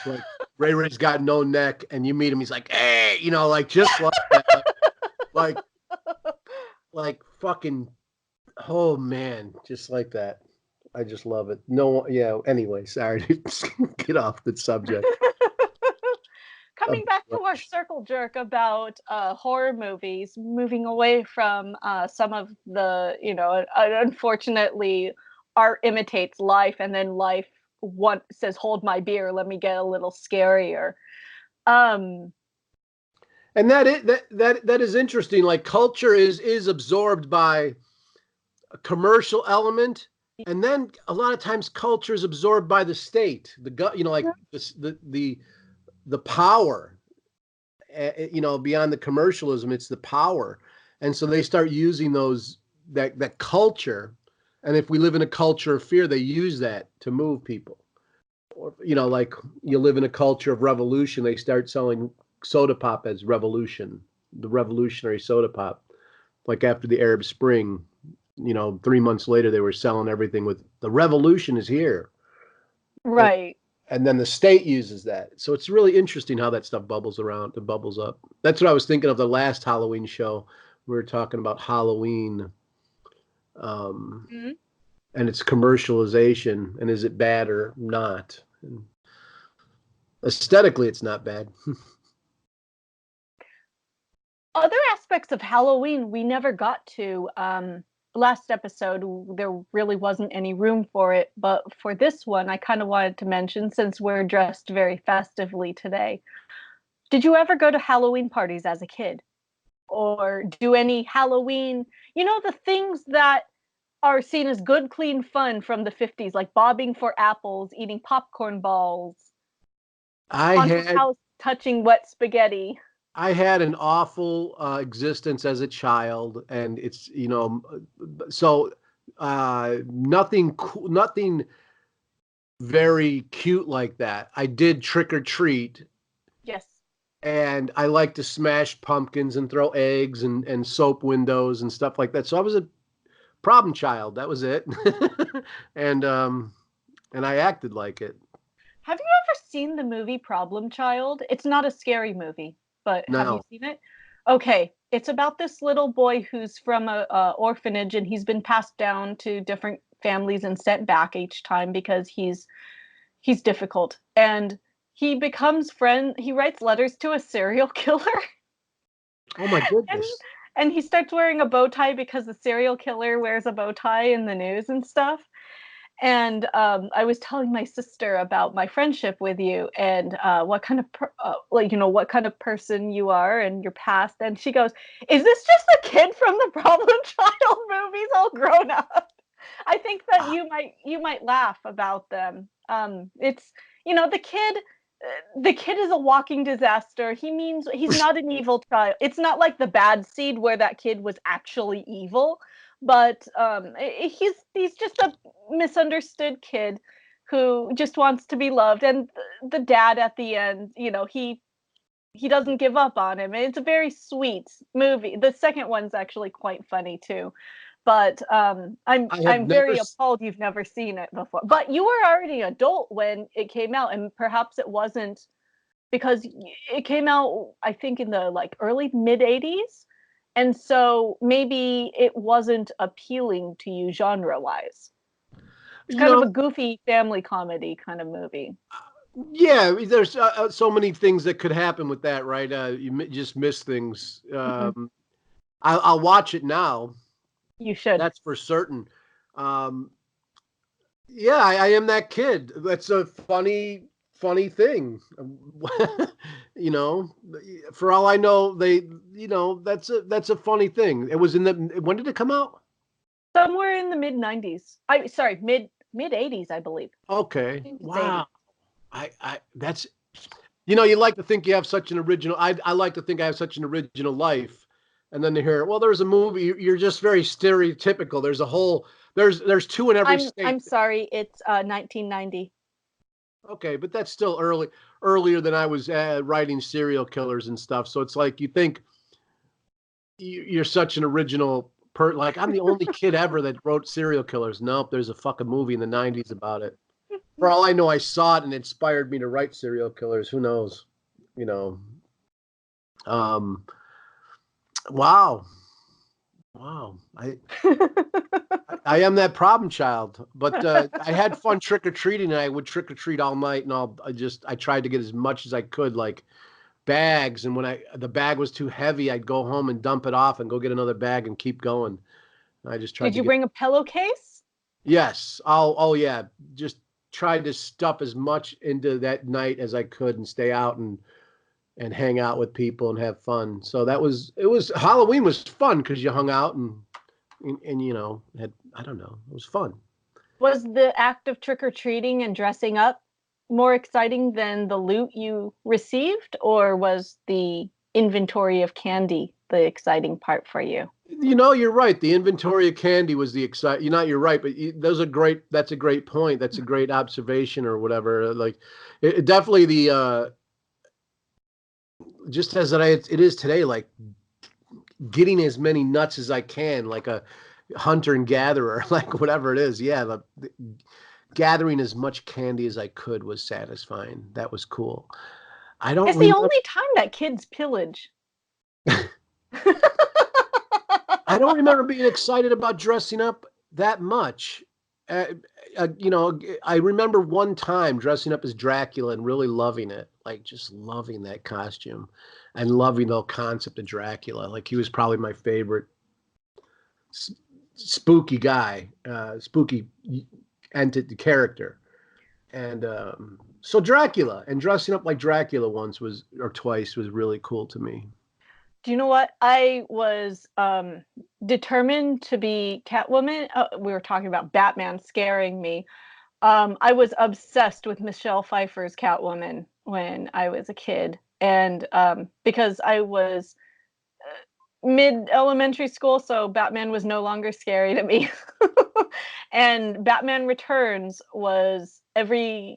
Like Ray Ray's got no neck, and you meet him, he's like, hey, like just like that. Like, like fucking, oh man, just like that. I just love it. No, yeah. Anyway, sorry to get off the subject. Coming back to our circle jerk about horror movies, moving away from some of the, unfortunately, art imitates life, and then life says, "Hold my beer, let me get a little scarier." Um, And that is interesting. Like culture is absorbed by a commercial element, and then a lot of times culture is absorbed by the state, like the power. Beyond the commercialism, it's the power, and so they start using that culture. And if we live in a culture of fear, they use that to move people. Or like you live in a culture of revolution, they start selling soda pop as revolution, the revolutionary soda pop. Like after the Arab Spring, 3 months later, they were selling everything with the revolution is here. And, right. and then the state uses that. So it's really interesting how that stuff bubbles around and bubbles up. That's what I was thinking of the last Halloween show. We were talking about Halloween, Mm-hmm. and its commercialization, and is it bad or not? And aesthetically, it's not bad. Other aspects of Halloween we never got to. Last episode, there really wasn't any room for it, but for this one, I kind of wanted to mention since we're dressed very festively today. Did you ever go to Halloween parties as a kid? Or do any Halloween, the things that are seen as good, clean fun from the 50s, like bobbing for apples, eating popcorn balls, I haunted had house touching wet spaghetti? I had an awful existence as a child, and it's so nothing cool, nothing very cute like that. I did trick or treat, Yes. and I like to smash pumpkins and throw eggs and soap windows and stuff like that. So I was a problem child. That was it, and and I acted like it. Have you ever seen the movie Problem Child? It's not a scary movie, but have you Now seen it? Okay, it's about this little boy who's from a orphanage, and he's been passed down to different families and sent back each time because he's difficult. And he writes letters to a serial killer. oh my and goodness. and he starts wearing a bow tie because the serial killer wears a bow tie in the news and stuff. And I was telling my sister about my friendship with you and what kind of what kind of person you are and your past. And she goes, "Is this just a kid from the Problem Child movies, all grown up?" I think that you might laugh about them. It's the kid is a walking disaster. He's not an evil child. It's not like the Bad Seed where that kid was actually evil, but he's just a misunderstood kid who just wants to be loved. And the dad at the end, he doesn't give up on him. It's a very sweet movie. The second one's actually quite funny too. But I have I'm never. very appalled you've never seen it before. But you were already an adult when it came out, and perhaps it wasn't because it came out, I think, in the like early mid '80s, and so maybe it wasn't appealing to you genre wise. It's You kind of know, a goofy family comedy kind of movie. yeah, there's so many things that could happen with that, right? Just miss things. Mhm. I'll watch it now. You should. That's for certain. Um, yeah, I am that kid. That's a funny thing. you know, for all I know, that's a funny thing. It was in the when did it come out? Somewhere in the mid '90s. I sorry, mid '80s, I believe. Okay, I think it's '80s. wow. I that's you like to think you have such an original. I like to think I have such an original life, and then to hear, well, there's a movie. You're just very stereotypical. There's a whole. There's two in every I'm state. sorry, it's 1990. Okay, but that's still earlier than I was writing serial killers and stuff. So it's like you think you're such an original like I'm the only kid ever that wrote serial killers. Nope, there's a fucking movie in the '90s about it. For all I know, I saw it and it inspired me to write serial killers. Who knows? You know. Um. Wow. Wow. I am that problem child, but I had fun trick or treating, and I would trick or treat all night, and I tried to get as much as I could, like bags. And when the bag was too heavy, I'd go home and dump it off and go get another bag and keep going. I just tried Did to you get. bring a pillowcase? Yes. Oh yeah. Just tried to stuff as much into that night as I could and stay out and hang out with people and have fun. So it was Halloween was fun because you hung out and had I don't know, it was fun. Was the act of trick or treating and dressing up more exciting than the loot you received, or was the inventory of candy the exciting part for you? You're right. The inventory of candy was the excite. You're right, but those are great. That's a great point. That's a great observation or whatever. Like, it definitely the just as it is today. Like getting as many nuts as I can, like a hunter and gatherer, like whatever it is. Yeah, the gathering as much candy as I could was satisfying. That was cool. I don't It's the remember. only time that kids pillage. I don't remember being excited about dressing up that much. Uh, I remember one time dressing up as Dracula and really loving it, like just loving that costume and loving the concept of Dracula. Like he was probably my favorite s- spooky guy, spooky entity character. And so Dracula and dressing up like Dracula once was or twice was really cool to me. Do you know what? I was determined to be Catwoman. We were talking about Batman scaring me. I was obsessed with Michelle Pfeiffer's Catwoman when I was a kid, and because I was mid elementary school, so Batman was no longer scary to me. And Batman Returns was every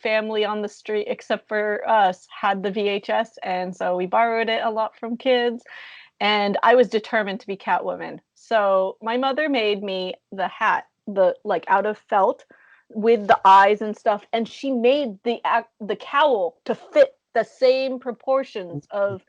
family on the street except for us had the VHS, and so we borrowed it a lot from kids. And I was determined to be Catwoman. So my mother made me the hat, the like out of felt with the eyes and stuff, and she made the cowl to fit the same proportions of,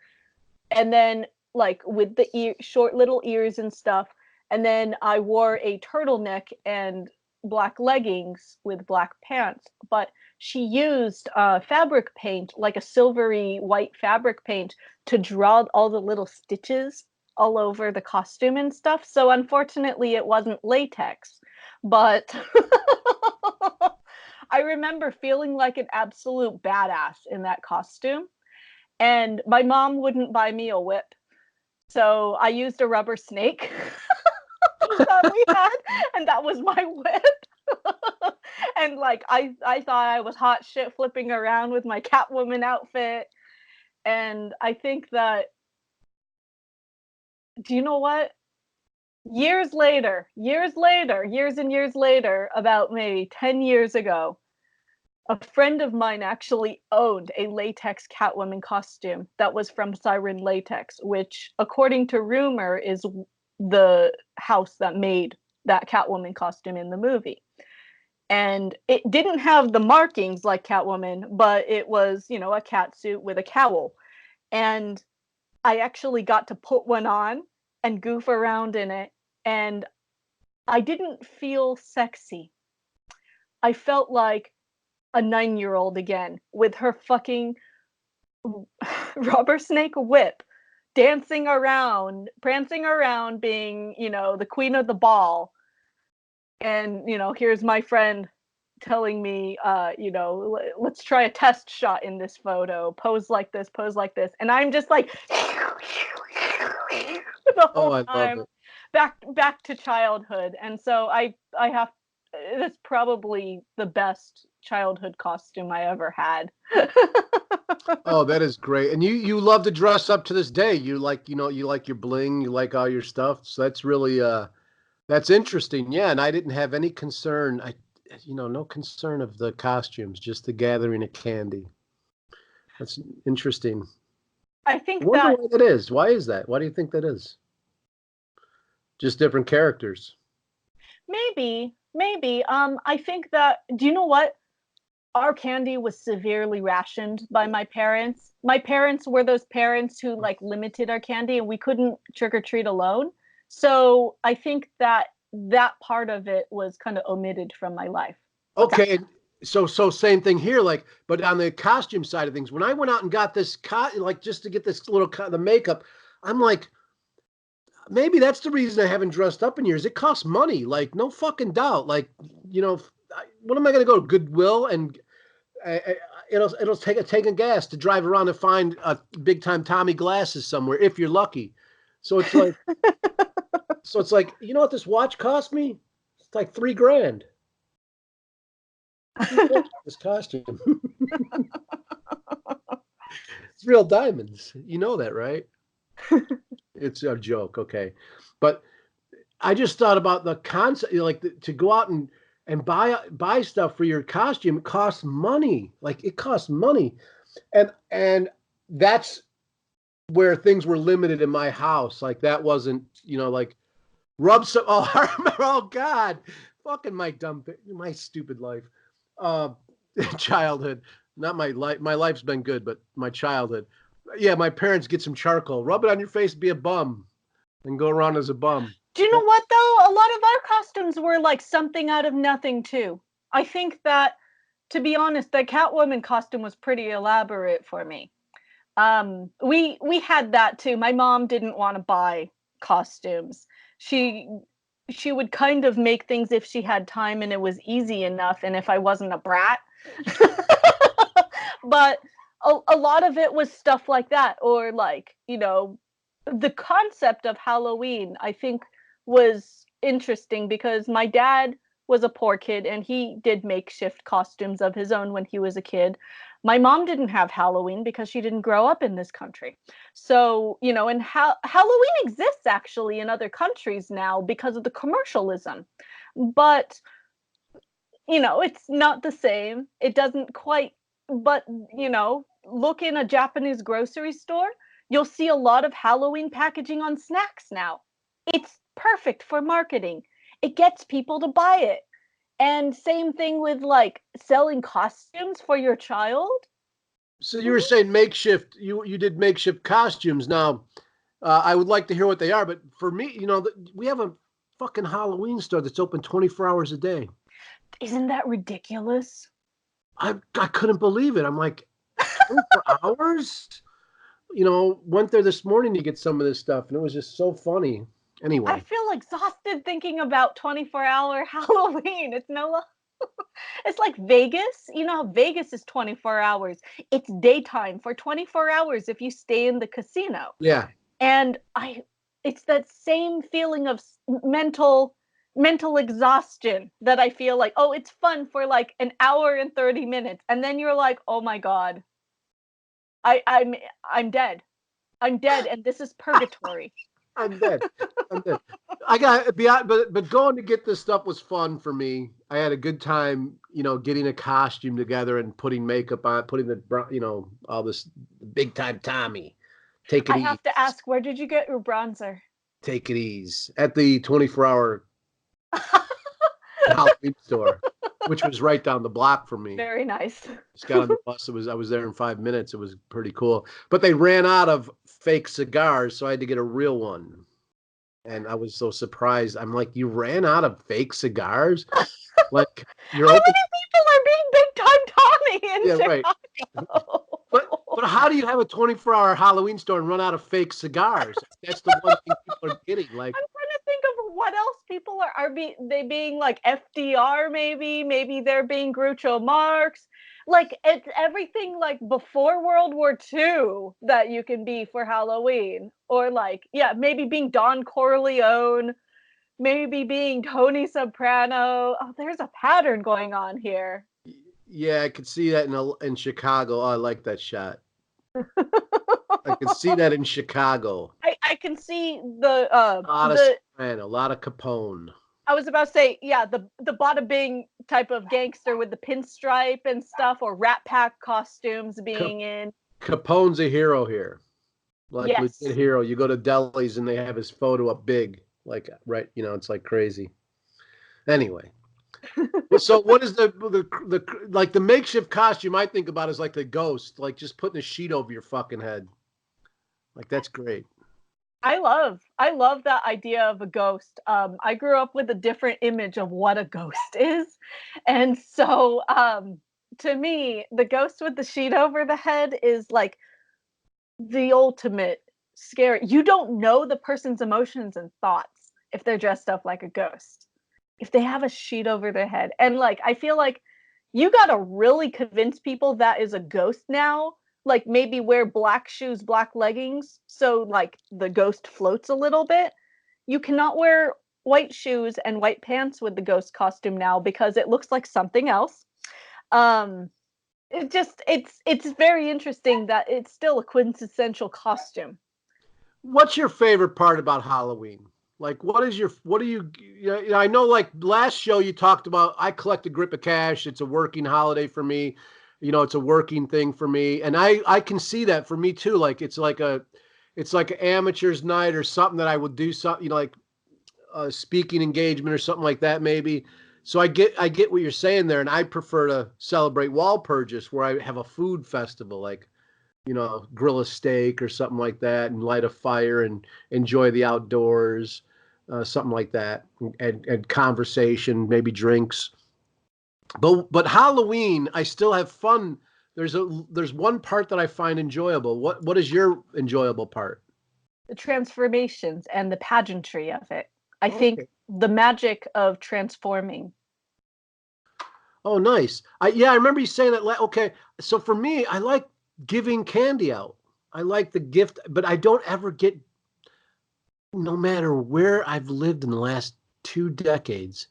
and then like with the short little ears and stuff. And then I wore a turtleneck and black leggings with black pants. But she used fabric paint, like a silvery white fabric paint, to draw all the little stitches all over the costume and stuff. So unfortunately, it wasn't latex. But I remember feeling like an absolute badass in that costume. And my mom wouldn't buy me a whip. So I used a rubber snake that we had, and that was my whip. And like I thought I was hot shit flipping around with my Catwoman outfit. And I think that, do you know what? Years later, years and years later, about maybe 10 years ago, a friend of mine actually owned a latex Catwoman costume that was from Siren Latex, which, according to rumor, is the house that made that Catwoman costume in the movie. And it didn't have the markings like Catwoman, but it was, you know, a cat suit with a cowl. And I actually got to put one on and goof around in it. And I didn't feel sexy. I felt like a 9-year-old again with her fucking rubber snake whip, dancing around, prancing around, being, you know, the queen of the ball. And, you know, here's my friend telling me, you know, let's try a test shot in this photo. Pose like this, pose like this. And I'm just like the Oh, whole I love time it. back to childhood. And so I have, it's probably the best childhood costume I ever had. Oh, that is great. And you love to dress up to this day. You like, you know, you like your bling, you like all your stuff. So that's really that's interesting. Yeah, and I didn't have any concern. No concern of the costumes, just the gathering of candy. That's interesting. I I think wonder that why that is. Why is that? Why do you think that is? Just different characters. maybe I think that, do you know what? Our candy was severely rationed by my parents. My parents were those parents who like limited our candy and we couldn't trick or treat alone. So I think that that part of it was kind of omitted from my life. What's that? Okay, and so same thing here. Like, but on the costume side of things, when I went out and got this like just to get this little the makeup, I'm like, maybe that's the reason I haven't dressed up in years. It costs money, like no fucking doubt. Like, you know, what am I going to go to Goodwill and it'll take a gas to drive around and find a big time Tommy glasses somewhere if you're lucky. So it's like, you know what this watch cost me? It's like $3,000. This costume. It's real diamonds. You know that, right? It's a joke, okay. But I just thought about the concept, you know, like to go out and buy stuff for your costume. It costs money. Like it costs money, and that's where things were limited in my house. Like that wasn't, you know, like rub some. Oh, I remember. Oh God, fucking my stupid life, uh, childhood. Not my life. My life's been good, but my childhood. Yeah, my parents get some charcoal, rub it on your face, be a bum, and go around as a bum. Do you know what though? A lot of our costumes were like something out of nothing too. I think that, to be honest, the Catwoman costume was pretty elaborate for me. We had that too. My mom didn't want to buy costumes. She she would kind of make things if she had time and it was easy enough and if I wasn't a brat. But a lot of it was stuff like that, or like, you know, the concept of Halloween, I think, was interesting because my dad was a poor kid and he did makeshift costumes of his own when he was a kid. My mom didn't have Halloween because she didn't grow up in this country. So, you know, and Halloween exists actually in other countries now because of the commercialism. But, you know, it's not the same. It doesn't quite, but, you know, look in a Japanese grocery store, you'll see a lot of Halloween packaging on snacks now. It's perfect for marketing. It gets people to buy it. And same thing with like selling costumes for your child. So you were saying makeshift. You did makeshift costumes. Now, I would like to hear what they are. But for me, you know, we have a fucking Halloween store that's open 24 hours a day. Isn't that ridiculous? I couldn't believe it. I'm like, 24 hours? You know, went there this morning to get some of this stuff, and it was just so funny. Anyway. I feel exhausted thinking about 24-hour Halloween. It's like Vegas. You know how Vegas is 24 hours. It's daytime for 24 hours if you stay in the casino. Yeah. And it's that same feeling of mental exhaustion that I feel like, oh, it's fun for like an hour and 30 minutes. And then you're like, oh my God, I'm dead. I'm dead and this is purgatory. I'm dead. I'm dead. I got beyond, but going to get this stuff was fun for me. I had a good time, getting a costume together and putting makeup on, putting all this big time Tommy. Take it I easy. have to ask, where did you get your bronzer? Take it easy at the 24-hour Halloween store, which was right down the block from me. Very nice. Just got on the bus. I was there in 5 minutes. It was pretty cool. But they ran out of fake cigars, so I had to get a real one. And I was so surprised. I'm like, you ran out of fake cigars? Like How many people are being big time Tommy in Chicago? Right. But how do you have a 24-hour Halloween store and run out of fake cigars? That's the one thing people are getting. Like, I'm trying to think of what else people are they being like FDR maybe they're being Groucho Marx. Like it's everything like before World War II that you can be for Halloween, or like maybe being Don Corleone, maybe being Tony Soprano. Oh, there's a pattern going on here. yeah, I could see that in Chicago. Oh, I like that shot. I could see that in Chicago. I can see A lot of Soprano, a lot of Capone. I was about to say, the Bada Bing type of gangster with the pinstripe and stuff, or Rat Pack costumes being in. Capone's a hero here. Like yes. legit hero. You go to delis and they have his photo up big. Like, right, it's like crazy. Anyway. So what is the makeshift costume I think about is like the ghost, like just putting a sheet over your fucking head. Like that's great. I love that idea of a ghost. I grew up with a different image of what a ghost is. And so to me, the ghost with the sheet over the head is like the ultimate scary. You don't know the person's emotions and thoughts if they're dressed up like a ghost. If they have a sheet over their head. And like I feel like you got to really convince people that is a ghost now. Like maybe wear black shoes, black leggings, so like the ghost floats a little bit. You cannot wear white shoes and white pants with the ghost costume now because it looks like something else. It's very interesting that it's still a quintessential costume. What's your favorite part about Halloween? Like, I know like last show you talked about, I collect a grip of cash. It's a working holiday for me. It's a working thing for me. And I can see that for me too. Like, it's like an amateur's night or something that I would do something, like a speaking engagement or something like that, maybe. So I get what you're saying there. And I prefer to celebrate Walpurgis where I have a food festival, like, grill a steak or something like that and light a fire and enjoy the outdoors, something like that, and conversation, maybe drinks. But Halloween, I still have fun. There's one part that I find enjoyable. What is your enjoyable part? The transformations and the pageantry of it. I think the magic of transforming. Oh, nice. I remember you saying that. Okay, so for me, I like giving candy out. I like the gift, but I don't ever get, no matter where I've lived in the last 2 decades,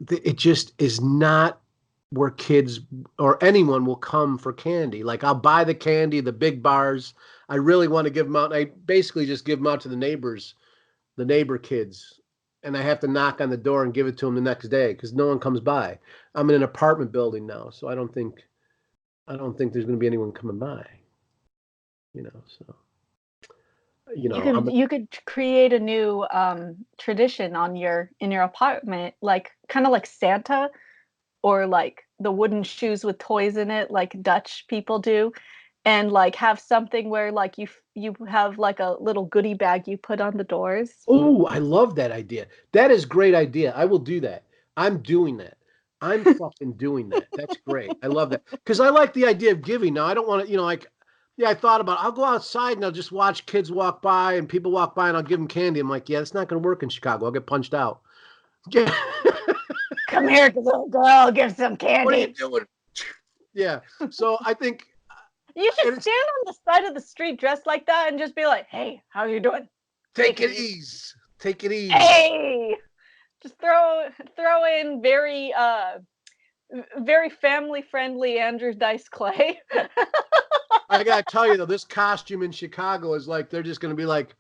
it just is not where kids or anyone will come for candy. Like I'll buy the candy, the big bars. I really want to give them out. I basically just give them out to the neighbor kids. And I have to knock on the door and give it to them the next day because no one comes by. I'm in an apartment building now, so I don't think there's going to be anyone coming by. So you could create a new tradition in your apartment, like kind of like Santa, or like the wooden shoes with toys in it, like Dutch people do, and like have something where like you have like a little goodie bag you put on the doors. Oh, I love that idea. That is a great idea. I will do that. I'm doing that. I'm fucking doing that. That's great. I love that because I like the idea of giving. Now I don't want to, like Yeah, I thought about it. I'll go outside and I'll just watch kids walk by and people walk by and I'll give them candy. I'm like, yeah, it's not going to work in Chicago. I'll get punched out. Yeah. Come here, little girl, give some What are you candy. doing? Yeah. So I think You should and it's stand on the side of the street dressed like that and just be like, "Hey, how you doing? take it easy. Take it easy. Hey!" Just throw in very family friendly Andrew Dice Clay. I gotta tell you though, this costume in Chicago is like they're just gonna be like,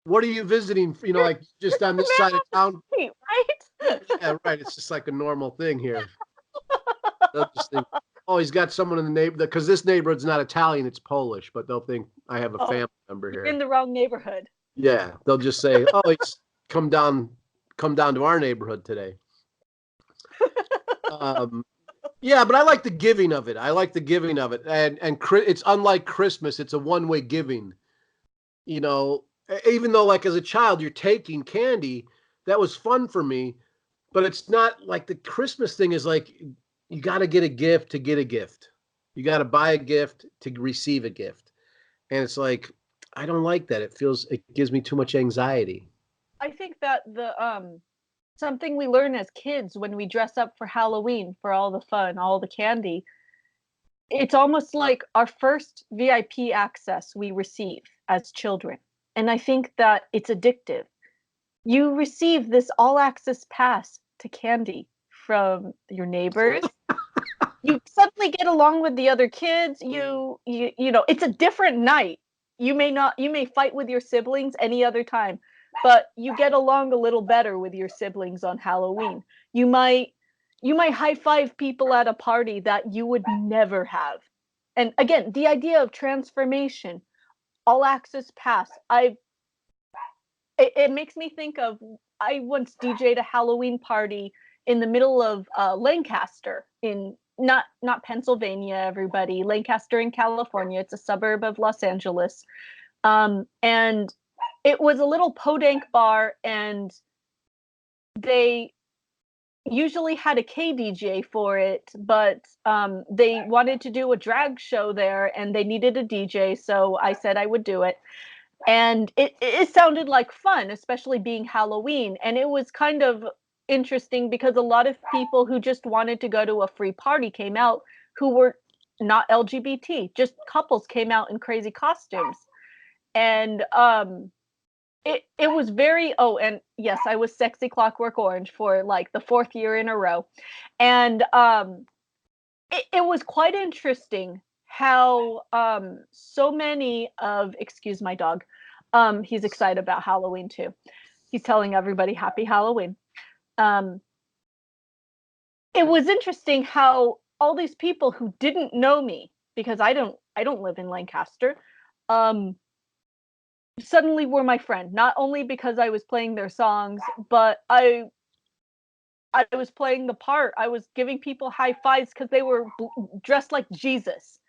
"What are you visiting?" You know, like just on this side of town. Street, right? Yeah, right. It's just like a normal thing here. They'll just think, "Oh, he's got someone in the neighborhood," because this neighborhood's not Italian; it's Polish. But they'll think I have a Oh, family member you're in here. the wrong neighborhood. Yeah, they'll just say, "Oh, he's come down, come down to our neighborhood today." Um, yeah, but I like the giving of it. I like the giving of it, and it's unlike Christmas. It's a one-way giving. You know, even though like as a child you're taking candy, that was fun for me. But it's not like the Christmas thing is like you got to get a gift to get a gift. You got to buy a gift to receive a gift, and it's like I don't like that. It gives me too much anxiety. I think that the something we learn as kids when we dress up for Halloween for all the fun, all the candy, it's almost like our first VIP access we receive as children. And I think that it's addictive. You receive this all access pass to candy from your neighbors. You suddenly get along with the other kids. You know, it's a different night. You may fight with your siblings any other time, but you get along a little better with your siblings on Halloween. You might you might high five people at a party that you would never have. And again, the idea of transformation, all access pass. It makes me think of I once DJ'd a Halloween party in the middle of Lancaster in not Pennsylvania, everybody. Lancaster in California. It's a suburb of Los Angeles. And it was a little podunk bar, and they usually had a KDJ for it, but they wanted to do a drag show there, and they needed a DJ, so I said I would do it. And it sounded like fun, especially being Halloween. And it was kind of interesting because a lot of people who just wanted to go to a free party came out who were not LGBT, just couples came out in crazy costumes. And it was very and yes, I was sexy Clockwork Orange for like the fourth year in a row. And it was quite interesting how so many of excuse my dog, he's excited about Halloween too. He's telling everybody happy Halloween. um it was interesting how all these people who didn't know me, because I don't live in Lancaster, um suddenly were my friend, not only because I was playing their songs, but I was playing the part. I was giving people high fives because they were dressed like Jesus.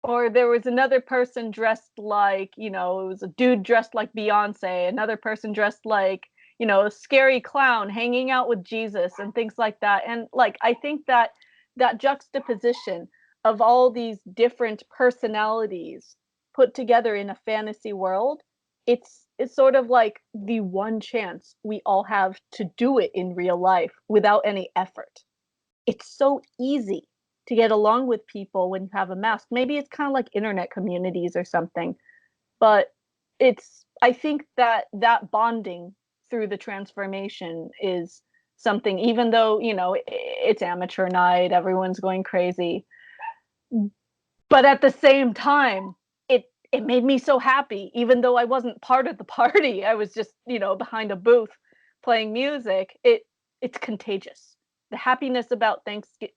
Or there was another person dressed like, you know, it was a dude dressed like Beyonce, another person dressed like, you know, a scary clown hanging out with Jesus and things like that. And like I think that that juxtaposition of all these different personalities put together in a fantasy world, it's sort of like the one chance we all have to do it in real life without any effort. It's so easy to get along with people when you have a mask. Maybe it's kind of like internet communities or something, but it's I think that that bonding through the transformation is something, even though, you know, it's amateur night, everyone's going crazy, but at the same time, it made me so happy even though I wasn't part of the party. I was just, you know, behind a booth playing music. It's contagious. The happiness about Thanksgiving.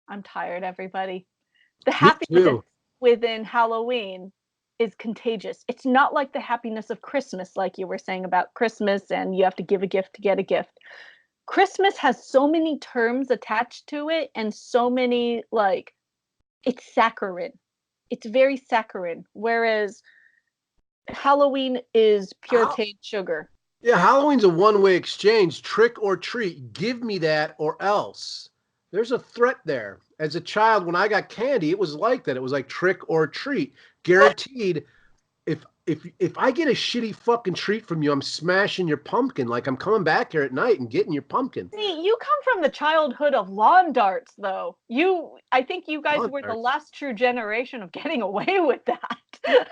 I'm tired, everybody. The Me happiness too. within Halloween is contagious. It's not like the happiness of Christmas, like you were saying about Christmas and you have to give a gift to get a gift. Christmas has so many terms attached to it and so many, like, it's saccharine. It's very saccharine. Whereas Halloween is pure How, cane sugar. yeah, Halloween's a one-way exchange. Trick or treat. Give me that or else. There's a threat there. As a child, when I got candy, it was like that. It was like trick or treat. Guaranteed, if I get a shitty fucking treat from you, I'm smashing your pumpkin. Like I'm coming back here at night and getting your pumpkin. See, you come from the childhood of lawn darts, though. I think you guys Lawn were the darts. last true generation of getting away with that.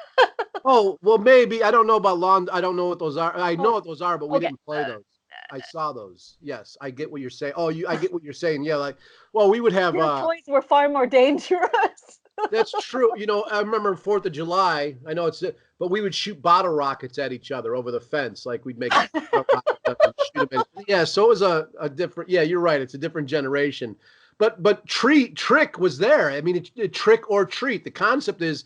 Oh, well, maybe. I don't know about lawn. I don't know what those are. I know what those are, but we Okay. didn't play those. I saw those. Yes, I get what you're saying. Oh, I get what you're saying. Yeah, like, well, we would have. Your toys were far more dangerous. That's true. You know, I remember 4th of July. I know but we would shoot bottle rockets at each other over the fence. Like we'd make bottle rockets up and shoot them. Yeah, so it was a different. Yeah, you're right. It's a different generation. But trick was there. I mean, it trick or treat. The concept is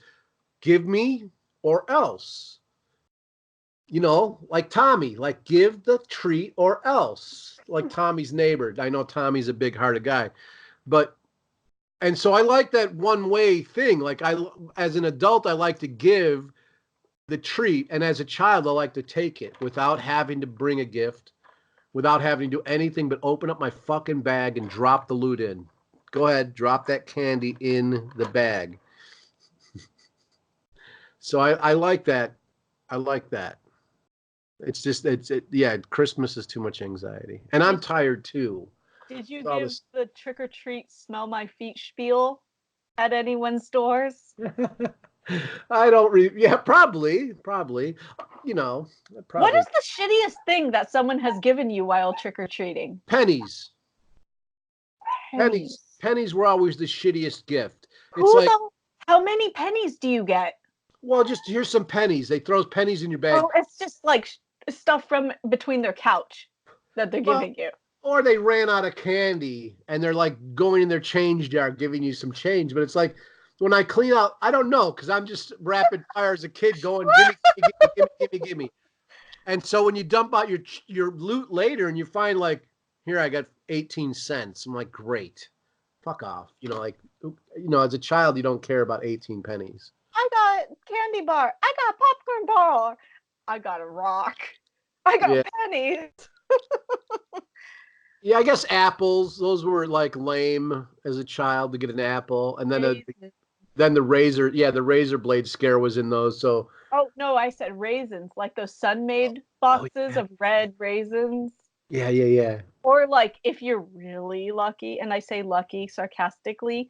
give me or else. You know, like Tommy, like give the treat or else. Like Tommy's neighbor. I know Tommy's a big-hearted guy, but and so I like that one way thing. Like as an adult, I like to give the treat, and as a child, I like to take it without having to bring a gift, without having to do anything but open up my fucking bag and drop the loot in. Go ahead, drop that candy in the bag. So I like that. I like that. It's just yeah. Christmas is too much anxiety, and I'm tired too. Did you give the trick or treat smell my feet spiel at anyone's doors? I don't yeah, probably. You know, probably. What is the shittiest thing that someone has given you while trick or treating? Pennies. Pennies were always the shittiest gift. It's how many pennies do you get? Well, just here's some pennies. They throw pennies in your bag. Oh, it's just like stuff from between their couch that they're giving you. Or they ran out of candy and they're like going in their change jar, giving you some change. But it's like when I clean out, I don't know, because I'm just rapid fire as a kid going, give me. And so when you dump out your loot later and you find like, here, I got 18 cents. I'm like, great. Fuck off. You know, like, as a child, you don't care about 18 pennies. I got candy bar. I got popcorn bar. I got a rock. I got pennies. Yeah, I guess apples. Those were like lame as a child to get an apple, and then the razor. Yeah, the razor blade scare was in those. So. Oh no, I said raisins, like those Sun-Made boxes of red raisins. Yeah. Or like if you're really lucky, and I say lucky sarcastically,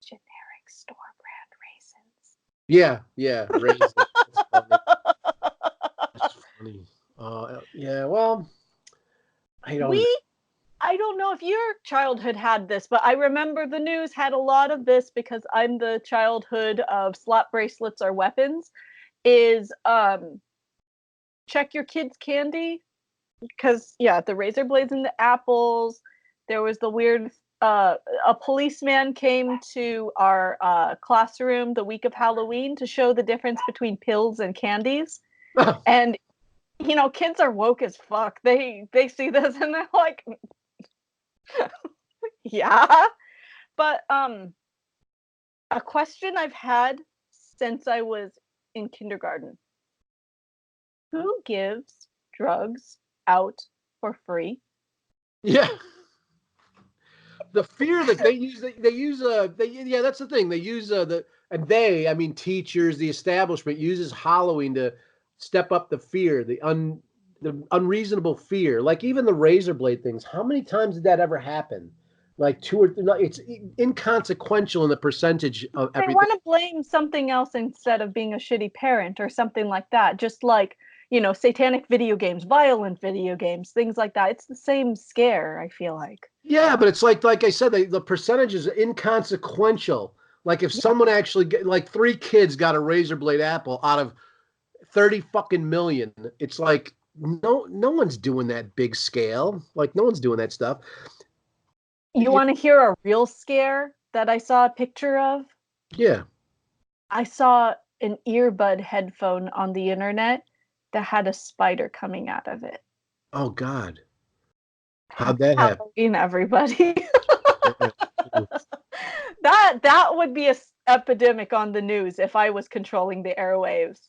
generic store brand raisins. Yeah, raisins. That's funny. Yeah, well, I don't know if your childhood had this, but I remember the news had a lot of this because I'm the childhood of slap bracelets are weapons. Is check your kids' candy, because the razor blades and the apples. There was the weird a policeman came to our classroom the week of Halloween to show the difference between pills and candies. And kids are woke as fuck. They see this and they're like, yeah. But a question I've had since I was in kindergarten: who gives drugs out for free? Yeah. The fear that they use, that's the thing. They use I mean, teachers, the establishment uses Halloween to step up the fear, the unreasonable fear. Like even the razor blade things. How many times did that ever happen? Like 2 or 3. No, it's inconsequential in the percentage of everything. They want to blame something else instead of being a shitty parent or something like that. Just like, satanic video games, violent video games, things like that. It's the same scare, I feel like. Yeah, but it's like I said, the percentage is inconsequential. Like if someone actually like 3 kids got a razor blade apple out of 30 fucking million, it's like no one's doing that big scale. Like no one's doing that stuff. You want to hear a real scare that I saw a picture of? Yeah. I saw an earbud headphone on the internet that had a spider coming out of it. Oh God. How'd that happen? Halloween, everybody. That would be an epidemic on the news if I was controlling the airwaves.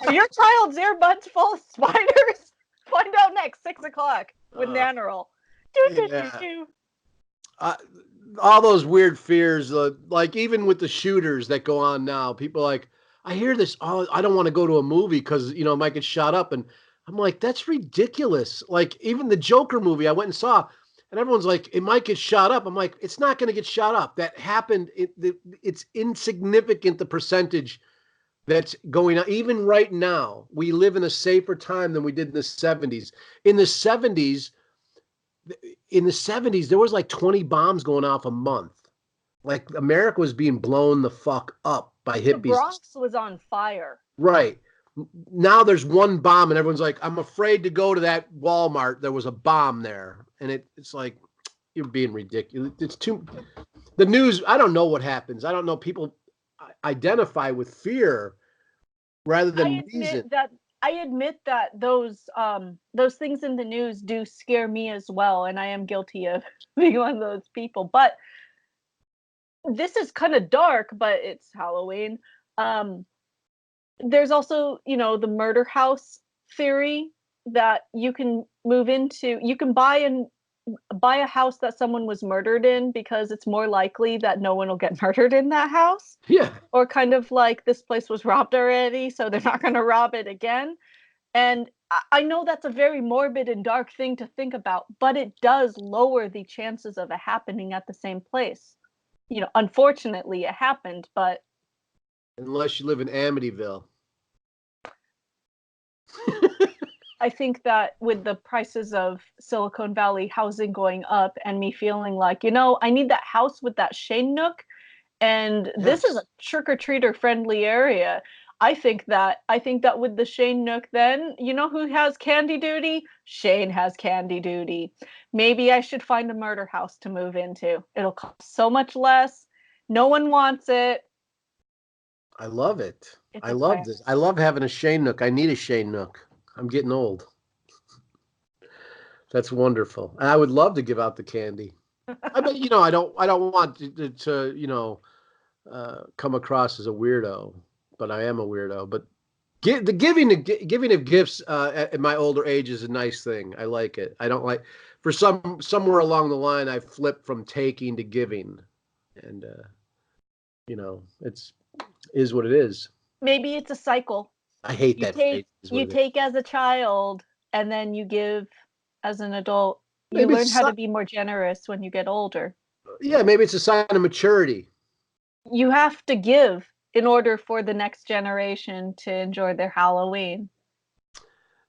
Are your child's earbuds full of spiders? Find out next 6 o'clock with Nannerl. all those weird fears, like even with the shooters that go on now, people are like, I hear this, oh, I don't want to go to a movie because, it might get shot up. And I'm like, that's ridiculous. Like even the Joker movie I went and saw, and everyone's like, it might get shot up. I'm like, it's not going to get shot up. That happened. It's insignificant, the percentage that's going on. Even right now, we live in a safer time than we did in the 70s. In the 70s, there was like 20 bombs going off a month. Like America was being blown the fuck up by hippies. The Bronx was on fire. Right. Now there's one bomb and everyone's like, I'm afraid to go to that Walmart. There was a bomb there. And it's like, you're being ridiculous. It's too, the news, I don't know what happens. I don't know. People identify with fear rather than reason. I admit that those things in the news do scare me as well, and I am guilty of being one of those people. But this is kind of dark, but it's Halloween. There's also, the murder house theory that you can move into. You can buy a house that someone was murdered in because it's more likely that no one will get murdered in that house. Yeah. Or kind of like this place was robbed already, so they're not going to rob it again. And I know that's a very morbid and dark thing to think about, but it does lower the chances of it happening at the same place. Unfortunately, it happened, but unless you live in Amityville. I think that with the prices of Silicon Valley housing going up and me feeling like, I need that house with that Shane Nook, and this is a trick-or-treater friendly area. I think that with the Shane Nook, then, who has candy duty? Shane has candy duty. Maybe I should find a murder house to move into. It'll cost so much less. No one wants it. I love it. I love this. I love having a Shane Nook. I need a Shane Nook. I'm getting old. That's wonderful. And I would love to give out the candy. I mean, I don't want to come across as a weirdo, but I am a weirdo. But the giving of gifts at my older age is a nice thing. I like it. I don't like, for somewhere along the line, I flipped from taking to giving, and it's is what it is. Maybe it's a cycle. I hate that phrase. You take as a child, and then you give as an adult. You Maybe learn how to be more generous when you get older. Yeah, maybe it's a sign of maturity. You have to give in order for the next generation to enjoy their Halloween.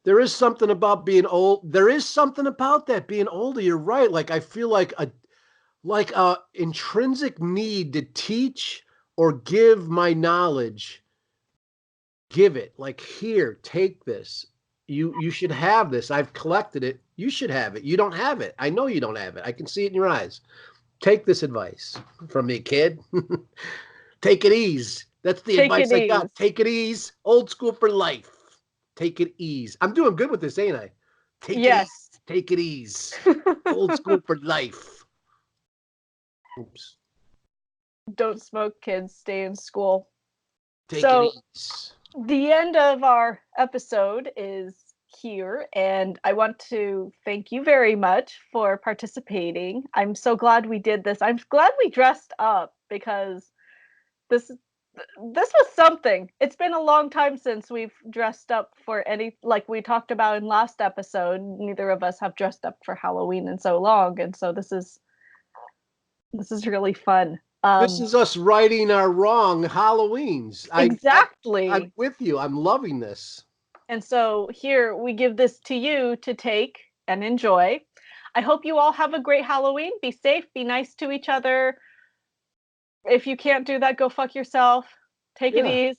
There is something about being old. There is something about that being older. You're right. Like I feel like a intrinsic need to teach or give my knowledge. Give it. Like, here, take this. You should have this. I've collected it. You should have it. You don't have it. I know you don't have it. I can see it in your eyes. Take this advice from me, kid. Take it easy. That's the advice I got. Take it easy. Old school for life. Take it easy. I'm doing good with this, ain't I? Take it easy. Take it easy. Old school for life. Oops. Don't smoke, kids. Stay in school. Take it easy. The end of our episode is here, and I want to thank you very much for participating. I'm so glad we did this. I'm glad we dressed up because this was something. It's been a long time since we've dressed up for any, like we talked about in last episode. Neither of us have dressed up for Halloween in so long, and so this is really fun. This is us righting our wrong Halloweens. Exactly. I'm with you. I'm loving this. And so here we give this to you to take and enjoy. I hope you all have a great Halloween. Be safe. Be nice to each other. If you can't do that, go fuck yourself. Take it easy.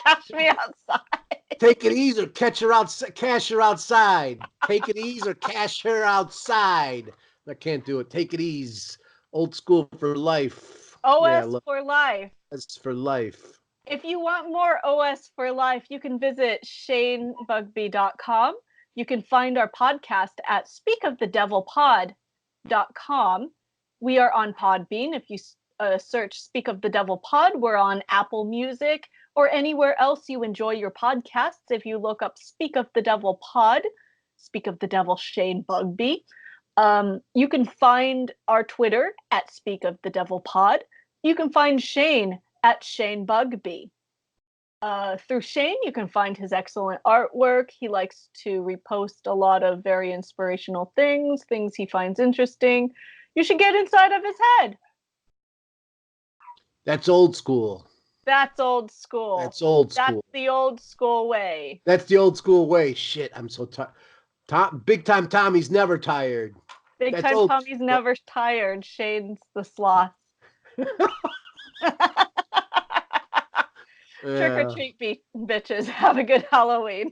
Catch me outside. Take it easy or cash her outside. Take it easy or cash her outside. I can't do it. Take it easy. Old school for life. OS for life. OS for life. If you want more OS for life, you can visit ShaneBugby.com. You can find our podcast at speakofthedevilpod.com. We are on Podbean. If you search Speak of the Devil Pod, we're on Apple Music or anywhere else you enjoy your podcasts. If you look up Speak of the Devil Pod, Speak of the Devil Shane Bugby. You can find our Twitter at Speak of the Devil Pod. You can find Shane at Shane Bugby. Through Shane, you can find his excellent artwork. He likes to repost a lot of very inspirational things he finds interesting. You should get inside of his head. That's old school. That's old school. That's old school. That's the old school way. That's the old school way. Shit, I'm so tired. Big time Tommy's never tired. Big That's time old. Tommy's never tired. Shane's the sloth. Trick or treat, bitches. Have a good Halloween.